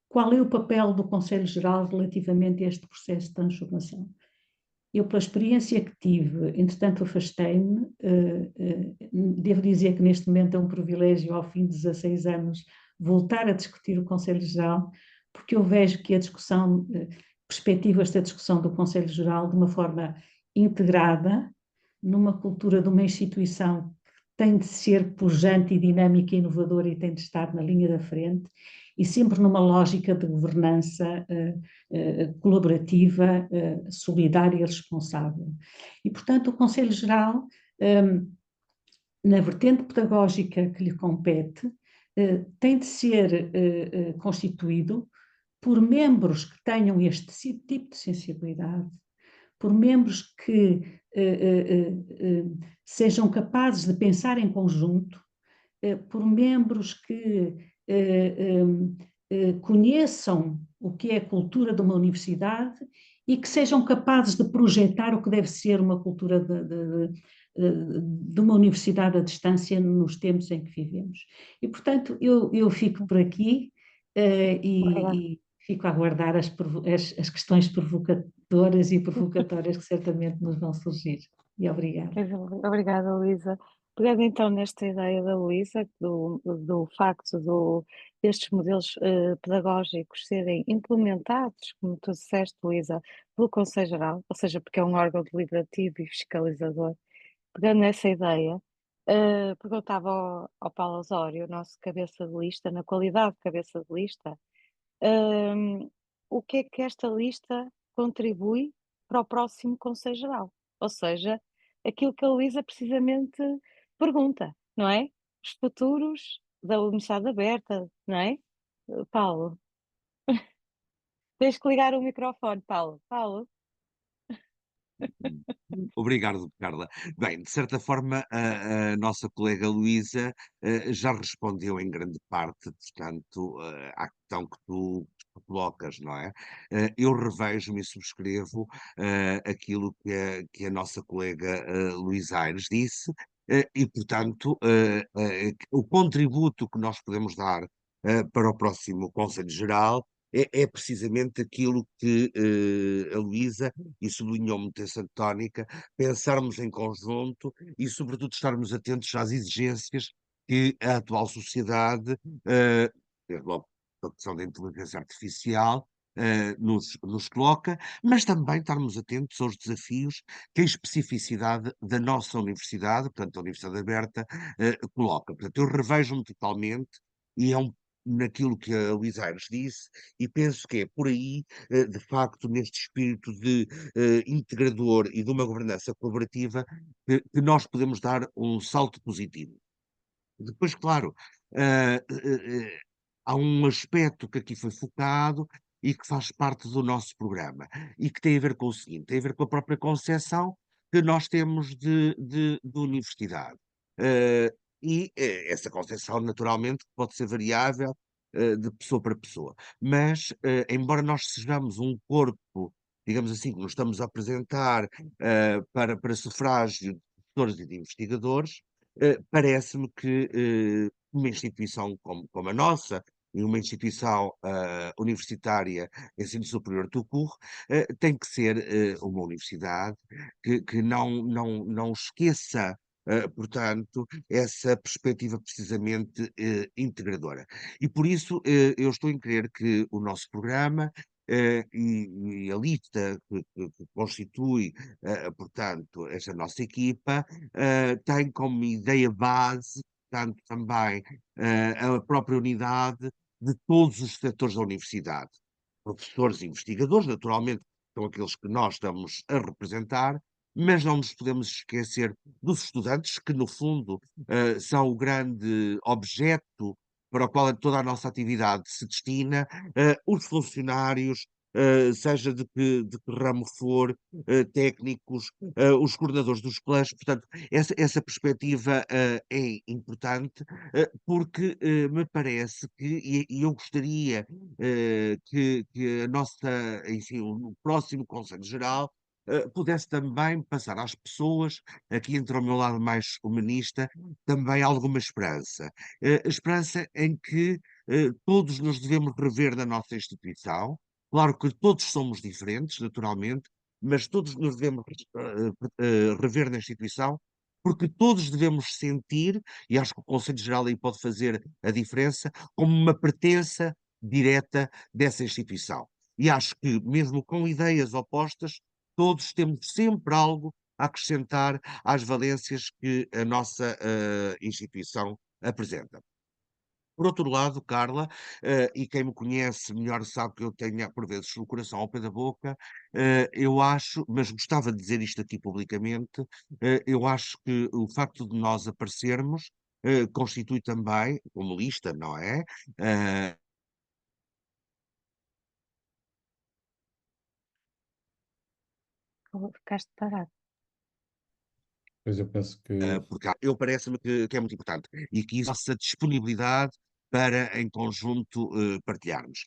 qual é o papel do Conselho Geral relativamente a este processo de transformação? Eu, pela experiência que tive, entretanto afastei-me, devo dizer que neste momento é um privilégio, ao fim de 16 anos, voltar a discutir o Conselho Geral, porque eu vejo que a discussão, perspectivo esta discussão do Conselho Geral de uma forma integrada, numa cultura de uma instituição que tem de ser pujante e dinâmica e inovadora e tem de estar na linha da frente, e sempre numa lógica de governança colaborativa, solidária e responsável. E, portanto, o Conselho Geral, na vertente pedagógica que lhe compete, tem de ser constituído por membros que tenham este tipo de sensibilidade, por membros que sejam capazes de pensar em conjunto, por membros que conheçam o que é a cultura de uma universidade e que sejam capazes de projetar o que deve ser uma cultura de uma universidade à distância nos tempos em que vivemos. E, portanto, eu fico por aqui e fico a aguardar as questões provocadoras e provocatórias que certamente nos vão surgir. E obrigada. Obrigada, Luísa. Pegando então nesta ideia da Luísa, do facto destes modelos pedagógicos serem implementados, como tu disseste, Luísa, pelo Conselho Geral, ou seja, porque é um órgão deliberativo e fiscalizador, pegando nessa ideia, perguntava ao Paulo Osório, nosso cabeça de lista, na qualidade de cabeça de lista, o que é que esta lista contribui para o próximo Conselho Geral? Ou seja, aquilo que a Luísa precisamente pergunta, não é? Os futuros da Universidade Aberta, não é? Paulo, tens que ligar o microfone, Paulo. Paulo? Obrigado, Carla. Bem, de certa forma, a nossa colega Luísa já respondeu em grande parte, portanto, à questão que tu colocas, não é? Eu revejo-me e subscrevo aquilo que a nossa colega Luísa Aires disse, e, portanto, o contributo que nós podemos dar para o próximo Conselho Geral é precisamente aquilo que a Luísa, e sublinhou muito essa tónica, pensarmos em conjunto e, sobretudo, estarmos atentos às exigências que a atual sociedade, desde logo a questão da inteligência artificial, nos coloca, mas também estarmos atentos aos desafios que a especificidade da nossa universidade, portanto, a Universidade Aberta, coloca. Portanto, eu revejo-me totalmente e é naquilo que a Luísa Aires disse, e penso que é por aí, de facto, neste espírito de integrador e de uma governança colaborativa, que nós podemos dar um salto positivo. Depois, claro, há um aspecto que aqui foi focado e que faz parte do nosso programa, e que tem a ver com o seguinte, tem a ver com a própria concepção que nós temos de universidade. Essa concepção, naturalmente, pode ser variável de pessoa para pessoa, mas embora nós sejamos um corpo, digamos assim, que nos estamos a apresentar para sufrágio de professores e de investigadores, parece-me que uma instituição como a nossa, e uma instituição universitária, ensino superior tout court, tem que ser uma universidade que não esqueça, portanto, essa perspectiva precisamente integradora. E por isso eu estou em crer que o nosso programa e a lista que constitui, portanto, esta nossa equipa, tem como ideia base, portanto, também a própria unidade de todos os setores da universidade. Professores e investigadores, naturalmente, são aqueles que nós estamos a representar, mas não nos podemos esquecer dos estudantes, que, no fundo, são o grande objeto para o qual toda a nossa atividade se destina, os funcionários, seja de que ramo for, técnicos, os coordenadores dos planos. Portanto, essa perspectiva é importante, porque me parece que, e eu gostaria que a nossa, enfim, o próximo Conselho Geral pudesse também passar às pessoas, aqui entre o meu lado mais humanista, também alguma esperança. Esperança em que todos nos devemos rever na nossa instituição. Claro que todos somos diferentes, naturalmente, mas todos nos devemos rever na instituição, porque todos devemos sentir, e acho que o Conselho Geral aí pode fazer a diferença, como uma pertença direta dessa instituição. E acho que, mesmo com ideias opostas, todos temos sempre algo a acrescentar às valências que a nossa instituição apresenta. Por outro lado, Carla, e quem me conhece melhor sabe que eu tenho, por vezes, o coração ao pé da boca, eu acho, mas gostava de dizer isto aqui publicamente, eu acho que o facto de nós aparecermos constitui também, como lista, não é? Eh, Ficaste parado. Pois eu penso que porque eu parece-me que é muito importante e que isso nossa disponibilidade para em conjunto partilharmos.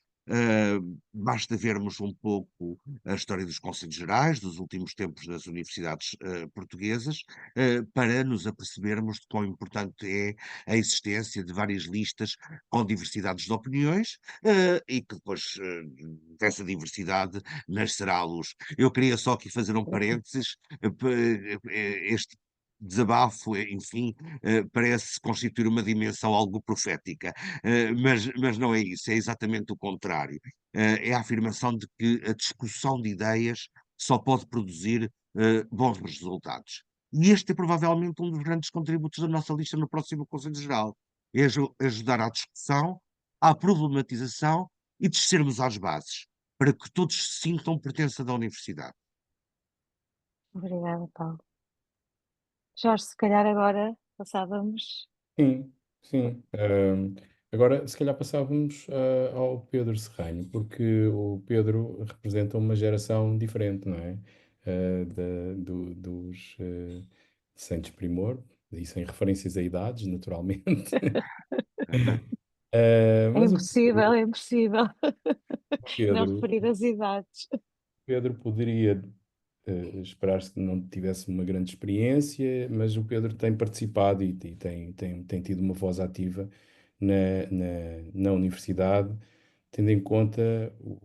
Basta vermos um pouco a história dos Conselhos Gerais dos últimos tempos das universidades portuguesas para nos apercebermos de quão importante é a existência de várias listas com diversidades de opiniões e que depois dessa diversidade nascerá a luz. Eu queria só aqui fazer um parênteses. Este desabafo, enfim, parece constituir uma dimensão algo profética, mas não é isso, é exatamente o contrário. É a afirmação de que a discussão de ideias só pode produzir bons resultados. E este é provavelmente um dos grandes contributos da nossa lista no próximo Conselho Geral. É ajudar à discussão, à problematização e descermos às bases, para que todos se sintam pertença da universidade. Obrigada, Paulo. Jorge, se calhar agora passávamos. sim, sim. Agora, se calhar passávamos ao Pedro Serranho, porque o Pedro representa uma geração diferente, não é? Dos Santos Primor, e sem referências a idades, naturalmente. É Mas impossível, é impossível não Pedro, referir as idades. Pedro poderia esperar-se que não tivesse uma grande experiência, mas o Pedro tem participado e tem tido uma voz ativa na universidade, tendo em conta o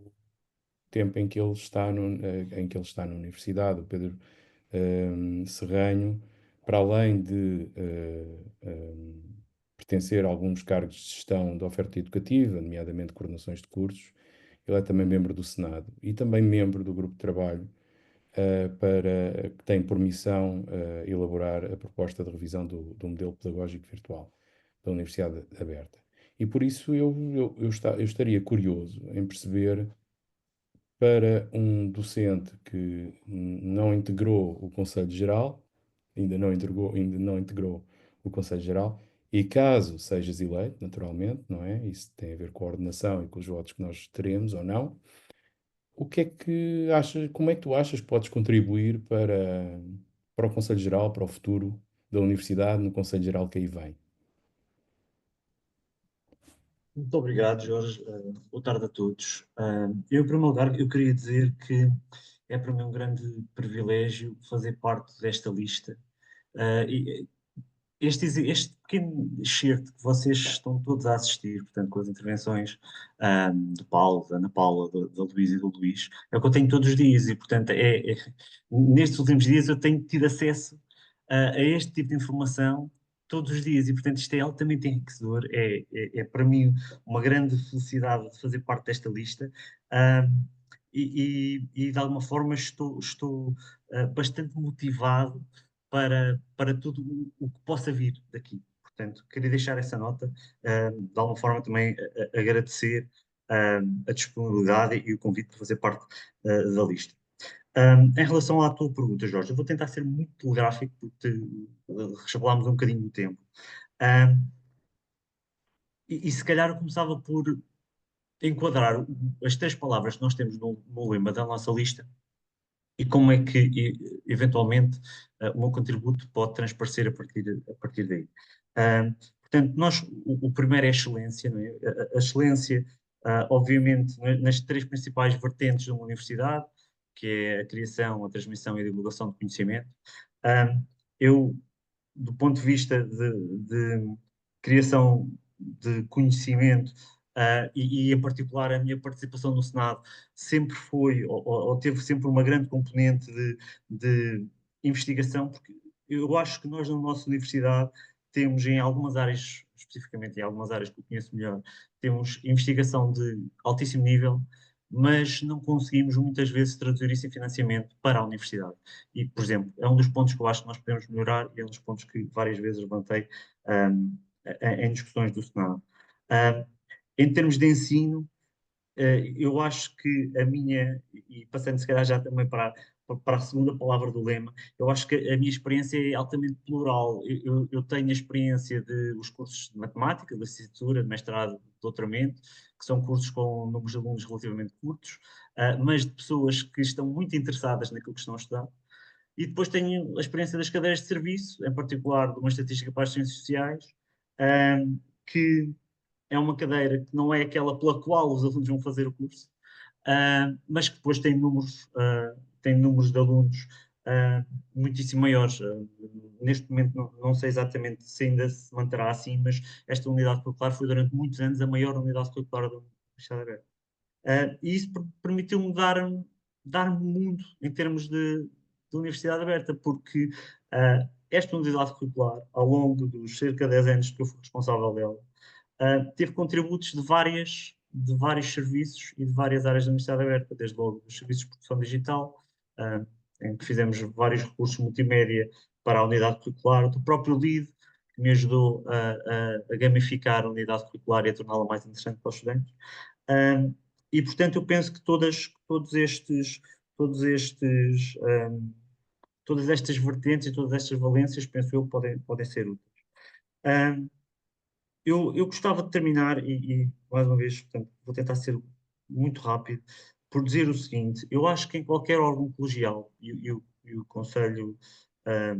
tempo em que ele está em que ele está na universidade. O Pedro Serranho, para além de pertencer a alguns cargos de gestão da oferta educativa, nomeadamente coordenações de cursos, ele é também membro do Senado e também membro do grupo de trabalho que tem por missão elaborar a proposta de revisão do modelo pedagógico virtual da Universidade Aberta. E por isso eu estaria curioso em perceber, para um docente que não integrou o Conselho Geral, ainda não integrou o Conselho Geral, e caso sejas eleito, naturalmente, não é? Isso tem a ver com a ordenação e com os votos que nós teremos ou não. O que é que achas, como é que tu achas que podes contribuir para o Conselho Geral, para o futuro da universidade no Conselho Geral que aí vem? Muito obrigado, Jorge. Boa tarde a todos. Eu, em primeiro lugar, eu queria dizer que é para mim um grande privilégio fazer parte desta lista. E este pequeno excerto que vocês estão todos a assistir, portanto, com as intervenções do Paulo, da Ana Paula, da Luísa e do Luís, é o que eu tenho todos os dias e, portanto, nestes últimos dias eu tenho tido acesso a este tipo de informação todos os dias e, portanto, isto é altamente enriquecedor. É para mim uma grande felicidade de fazer parte desta lista. De alguma forma estou bastante motivado para tudo o que possa vir daqui. Portanto, queria deixar essa nota, de alguma forma também agradecer a disponibilidade e o convite para fazer parte da lista. Em relação à tua pergunta, Jorge, eu vou tentar ser muito telegráfico, porque resvalámos um bocadinho do tempo. Se calhar eu começava por enquadrar as 3 palavras que nós temos no lema da nossa lista e como é que, eventualmente, o meu contributo pode transparecer a partir daí. Portanto, o primeiro é a excelência, não é? A excelência, obviamente, nas 3 principais vertentes de uma universidade, que é a criação, a transmissão e a divulgação de conhecimento. Eu, do ponto de vista de criação de conhecimento, e em particular a minha participação no Senado sempre foi, ou teve sempre uma grande componente de investigação, porque eu acho que nós na nossa universidade temos em algumas áreas, especificamente em algumas áreas que eu conheço melhor, temos investigação de altíssimo nível, mas não conseguimos muitas vezes traduzir isso em financiamento para a universidade. E, por exemplo, é um dos pontos que eu acho que nós podemos melhorar e é um dos pontos que várias vezes levantei em discussões do Senado. Em termos de ensino, eu acho que e passando se calhar já também para a segunda palavra do lema, eu acho que a minha experiência é altamente plural. Eu tenho a experiência os cursos de matemática, de licenciatura, de mestrado, de doutoramento, que são cursos com números de alunos relativamente curtos, mas de pessoas que estão muito interessadas naquilo que estão a estudar. E depois tenho a experiência das cadeiras de serviço, em particular de uma estatística para as ciências sociais, que é uma cadeira que não é aquela pela qual os alunos vão fazer o curso, mas que depois tem números de alunos muitíssimo maiores. Neste momento não sei exatamente se ainda se manterá assim, mas esta unidade curricular foi durante muitos anos a maior unidade curricular da Universidade Aberta. E isso permitiu-me dar-me muito em termos de Universidade Aberta, porque esta unidade curricular, ao longo dos cerca de 10 anos que eu fui responsável dela, teve contributos de vários serviços e de várias áreas da Universidade Aberta, desde logo os serviços de produção digital, em que fizemos vários recursos multimédia para a unidade curricular, do próprio LEAD, que me ajudou a gamificar a unidade curricular e a torná-la mais interessante para os estudantes. E, portanto, eu penso que todas estas vertentes e todas estas valências, penso eu, podem ser úteis. Eu gostava de terminar, mais uma vez, portanto, vou tentar ser muito rápido, por dizer o seguinte: eu acho que em qualquer órgão colegial, e o Conselho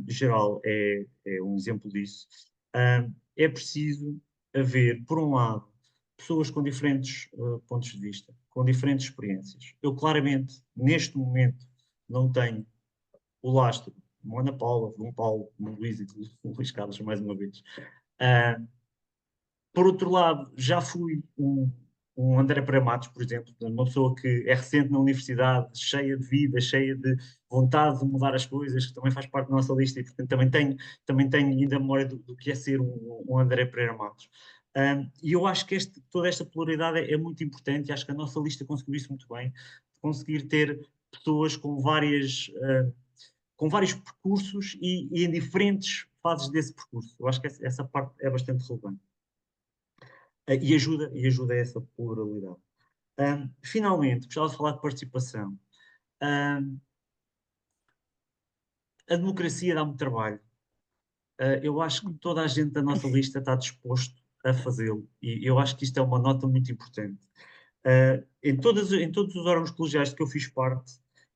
Geral é um exemplo disso, é preciso haver, por um lado, pessoas com diferentes pontos de vista, com diferentes experiências. Eu, claramente, neste momento, não tenho o lastro de uma Ana Paula, de um Paulo, de um Luís e de um Luís Carlos, mais uma vez. Por outro lado, já fui um André Pereira Matos, por exemplo, uma pessoa que é recente na universidade, cheia de vida, cheia de vontade de mudar as coisas, que também faz parte da nossa lista e, portanto, também tenho ainda a memória do que é ser um André Pereira Matos. E eu acho que toda esta pluralidade é muito importante e acho que a nossa lista conseguiu isso muito bem, conseguir ter pessoas com vários percursos e em diferentes fases desse percurso. Eu acho que essa parte é bastante relevante. E ajuda a essa pluralidade. Finalmente, gostava de falar de participação. A democracia dá-me trabalho. Eu acho que toda a gente da nossa lista está disposto a fazê-lo. E eu acho que isto é uma nota muito importante. Em todos os órgãos colegiais que eu fiz parte,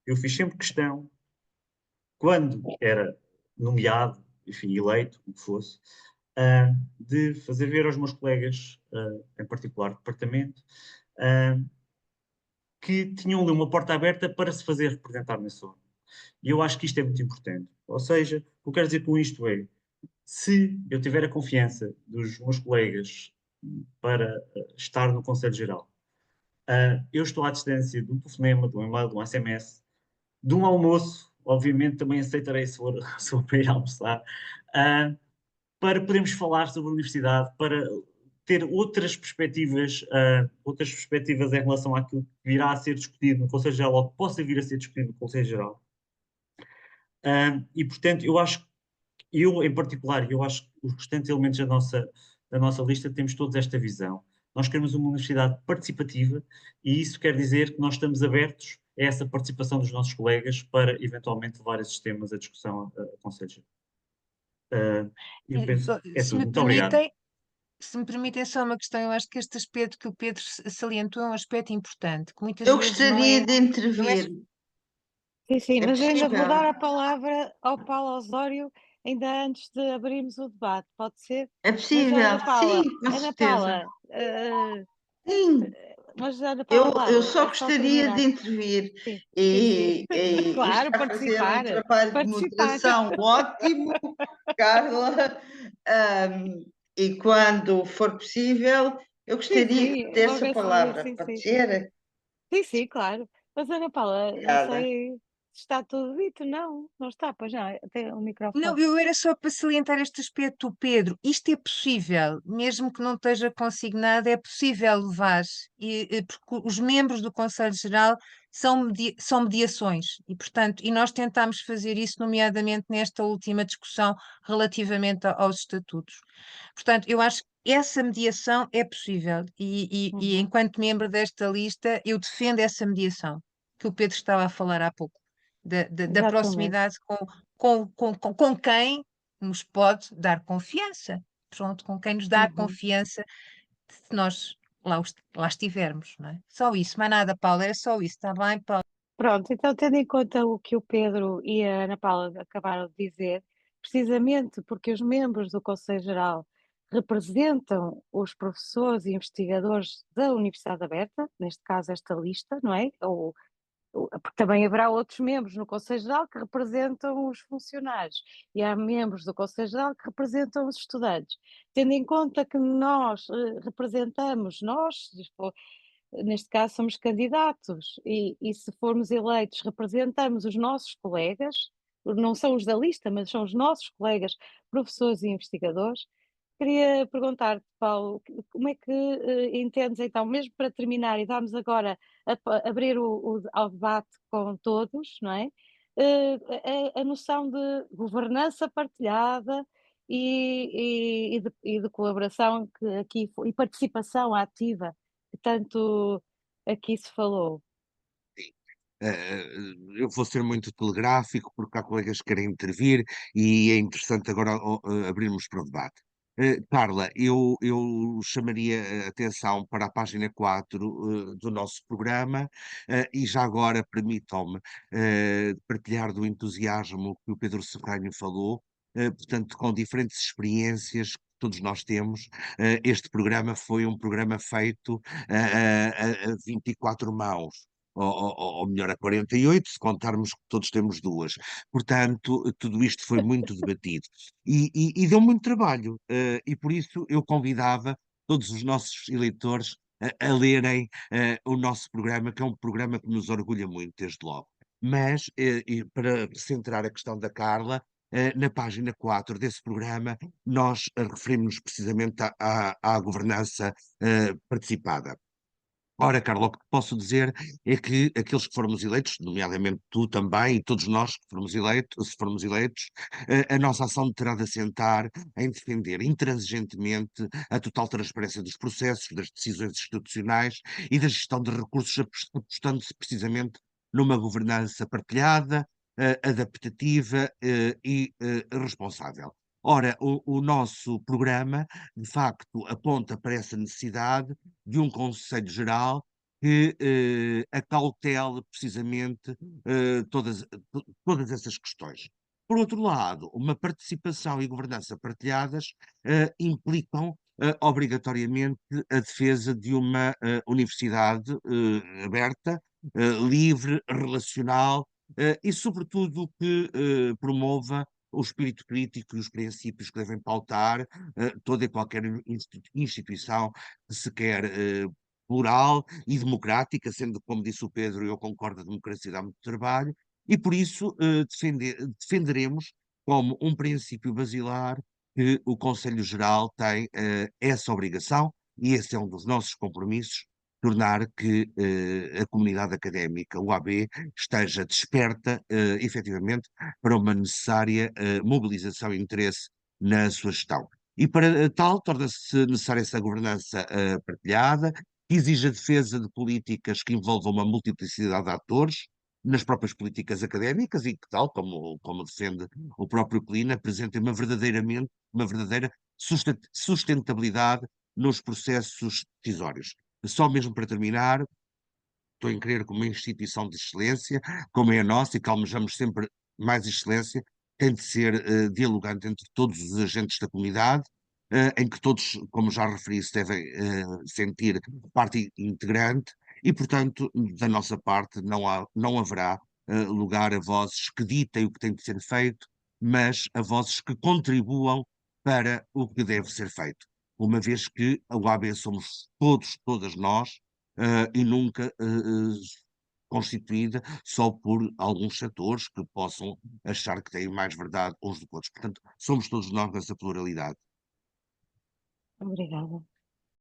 eu fiz sempre questão, quando era nomeado, enfim, eleito, o que fosse, de fazer ver aos meus colegas, em particular departamento, que tinham ali uma porta aberta para se fazer representar nesse órgão. E eu acho que isto é muito importante. Ou seja, o que eu quero dizer com isto é, se eu tiver a confiança dos meus colegas para estar no Conselho Geral, eu estou à distância de um telefonema, de um e-mail, de um SMS, de um almoço, obviamente também aceitarei se for para ir almoçar, para podermos falar sobre a universidade, para ter outras perspectivas em relação àquilo que virá a ser discutido no Conselho Geral ou que possa vir a ser discutido no Conselho Geral. E, portanto, em particular, eu acho que os restantes elementos da nossa lista temos todos esta visão. Nós queremos uma universidade participativa e isso quer dizer que nós estamos abertos a essa participação dos nossos colegas para, eventualmente, levar esses temas à discussão a Conselho Geral. Eu penso que é Se tudo. me Muito obrigado. permitem, Se me permitem só uma questão, eu acho que este aspecto que o Pedro salientou é um aspecto importante, que muitas Eu vezes não gostaria é, de não é intervir. Sim, É mas eu ainda vou dar possível? a palavra ao Paulo Osório, ainda antes de abrirmos o debate, pode ser? É Mas possível? Sim, com Ana certeza. Paula, Sim, mas Ana Paula, eu vá, só é só gostaria de terminar. intervir Sim, sim. e Claro, está a fazer um participar, trabalho de participar. moderação ótimo, Carla. E quando for possível, eu gostaria de Sim, ter logo essa a seguir, palavra. sim, Pode sim. ser? Sim, claro. Mas Ana Paula, não Obrigada. sei se está tudo dito, não, não está, pois não, tem um Não, microfone. eu era só para salientar este aspecto, Pedro. Isto é possível, mesmo que não esteja consignado, é possível levar, porque os membros do Conselho Geral são mediações, e, portanto, e nós tentámos fazer isso, nomeadamente nesta última discussão relativamente aos estatutos. Portanto, eu acho que essa mediação é possível, e Uhum. enquanto membro desta lista, eu defendo essa mediação que o Pedro estava a falar há pouco, da Exatamente. proximidade com quem nos pode dar confiança. Pronto, com quem nos dá a Uhum. confiança se nós lá estivermos, não é? Só isso, mais nada, Paulo, era só isso, está bem, Paulo? Pronto, então tendo em conta o que o Pedro e a Ana Paula acabaram de dizer, precisamente porque os membros do Conselho Geral representam os professores e investigadores da Universidade Aberta, neste caso esta lista, não é? Porque também haverá outros membros no Conselho Geral que representam os funcionários e há membros do Conselho Geral que representam os estudantes. Tendo em conta que nós representamos, neste caso somos candidatos e se formos eleitos representamos os nossos colegas, não são os da lista, mas são os nossos colegas, professores e investigadores. Queria perguntar-te, Paulo, como é que entendes então, mesmo para terminar e darmos agora abrir ao debate com todos, não é? A noção de governança partilhada e de colaboração que aqui e participação ativa que tanto aqui se falou. Eu vou ser muito telegráfico porque há colegas que querem intervir e é interessante agora abrirmos para o debate. Carla, eu chamaria a atenção para a página 4 do nosso programa e já agora permitam-me partilhar do entusiasmo que o Pedro Serrano falou, portanto, com diferentes experiências que todos nós temos. Este programa foi um programa feito a 24 mãos ou melhor, a 48, se contarmos que todos temos duas. Portanto, tudo isto foi muito debatido e deu muito trabalho, e por isso eu convidava todos os nossos eleitores a lerem o nosso programa, que é um programa que nos orgulha muito, desde logo. Mas, e para centrar a questão da Carla, na página 4 desse programa, nós referimos precisamente à governança participada. Ora, Carla, o que posso dizer é que aqueles que formos eleitos, nomeadamente tu também e todos nós que formos eleitos, se formos eleitos, a nossa ação terá de assentar em defender intransigentemente a total transparência dos processos, das decisões institucionais e da gestão de recursos, apostando-se precisamente numa governança partilhada, adaptativa e responsável. Ora, o nosso programa, de facto, aponta para essa necessidade de um Conselho Geral que acautele precisamente todas essas questões. Por outro lado, uma participação e governança partilhadas implicam obrigatoriamente a defesa de uma universidade aberta, livre, relacional e, sobretudo, que promova o espírito crítico e os princípios que devem pautar toda e qualquer instituição que se quer plural e democrática, sendo, como disse o Pedro, eu concordo, a democracia dá muito trabalho, e por isso defenderemos como um princípio basilar que o Conselho Geral tem essa obrigação, e esse é um dos nossos compromissos, tornar que a comunidade académica, o AB, esteja desperta, efetivamente, para uma necessária mobilização e interesse na sua gestão. E para tal, torna-se necessária essa governança partilhada, que exige a defesa de políticas que envolvam uma multiplicidade de atores nas próprias políticas académicas e que tal, como defende o próprio Clina, apresentem uma verdadeira sustentabilidade nos processos decisórios. Só mesmo para terminar, estou em crer que uma instituição de excelência, como é a nossa, e que almejamos sempre mais excelência, tem de ser dialogante entre todos os agentes da comunidade, em que todos, como já referi, se devem sentir parte integrante, e, portanto, da nossa parte, não haverá lugar a vozes que ditem o que tem de ser feito, mas a vozes que contribuam para o que deve ser feito, uma vez que a UAB somos todos, todas nós, e nunca constituída só por alguns setores que possam achar que têm mais verdade uns do que outros. Portanto, somos todos nós nessa pluralidade. Obrigada.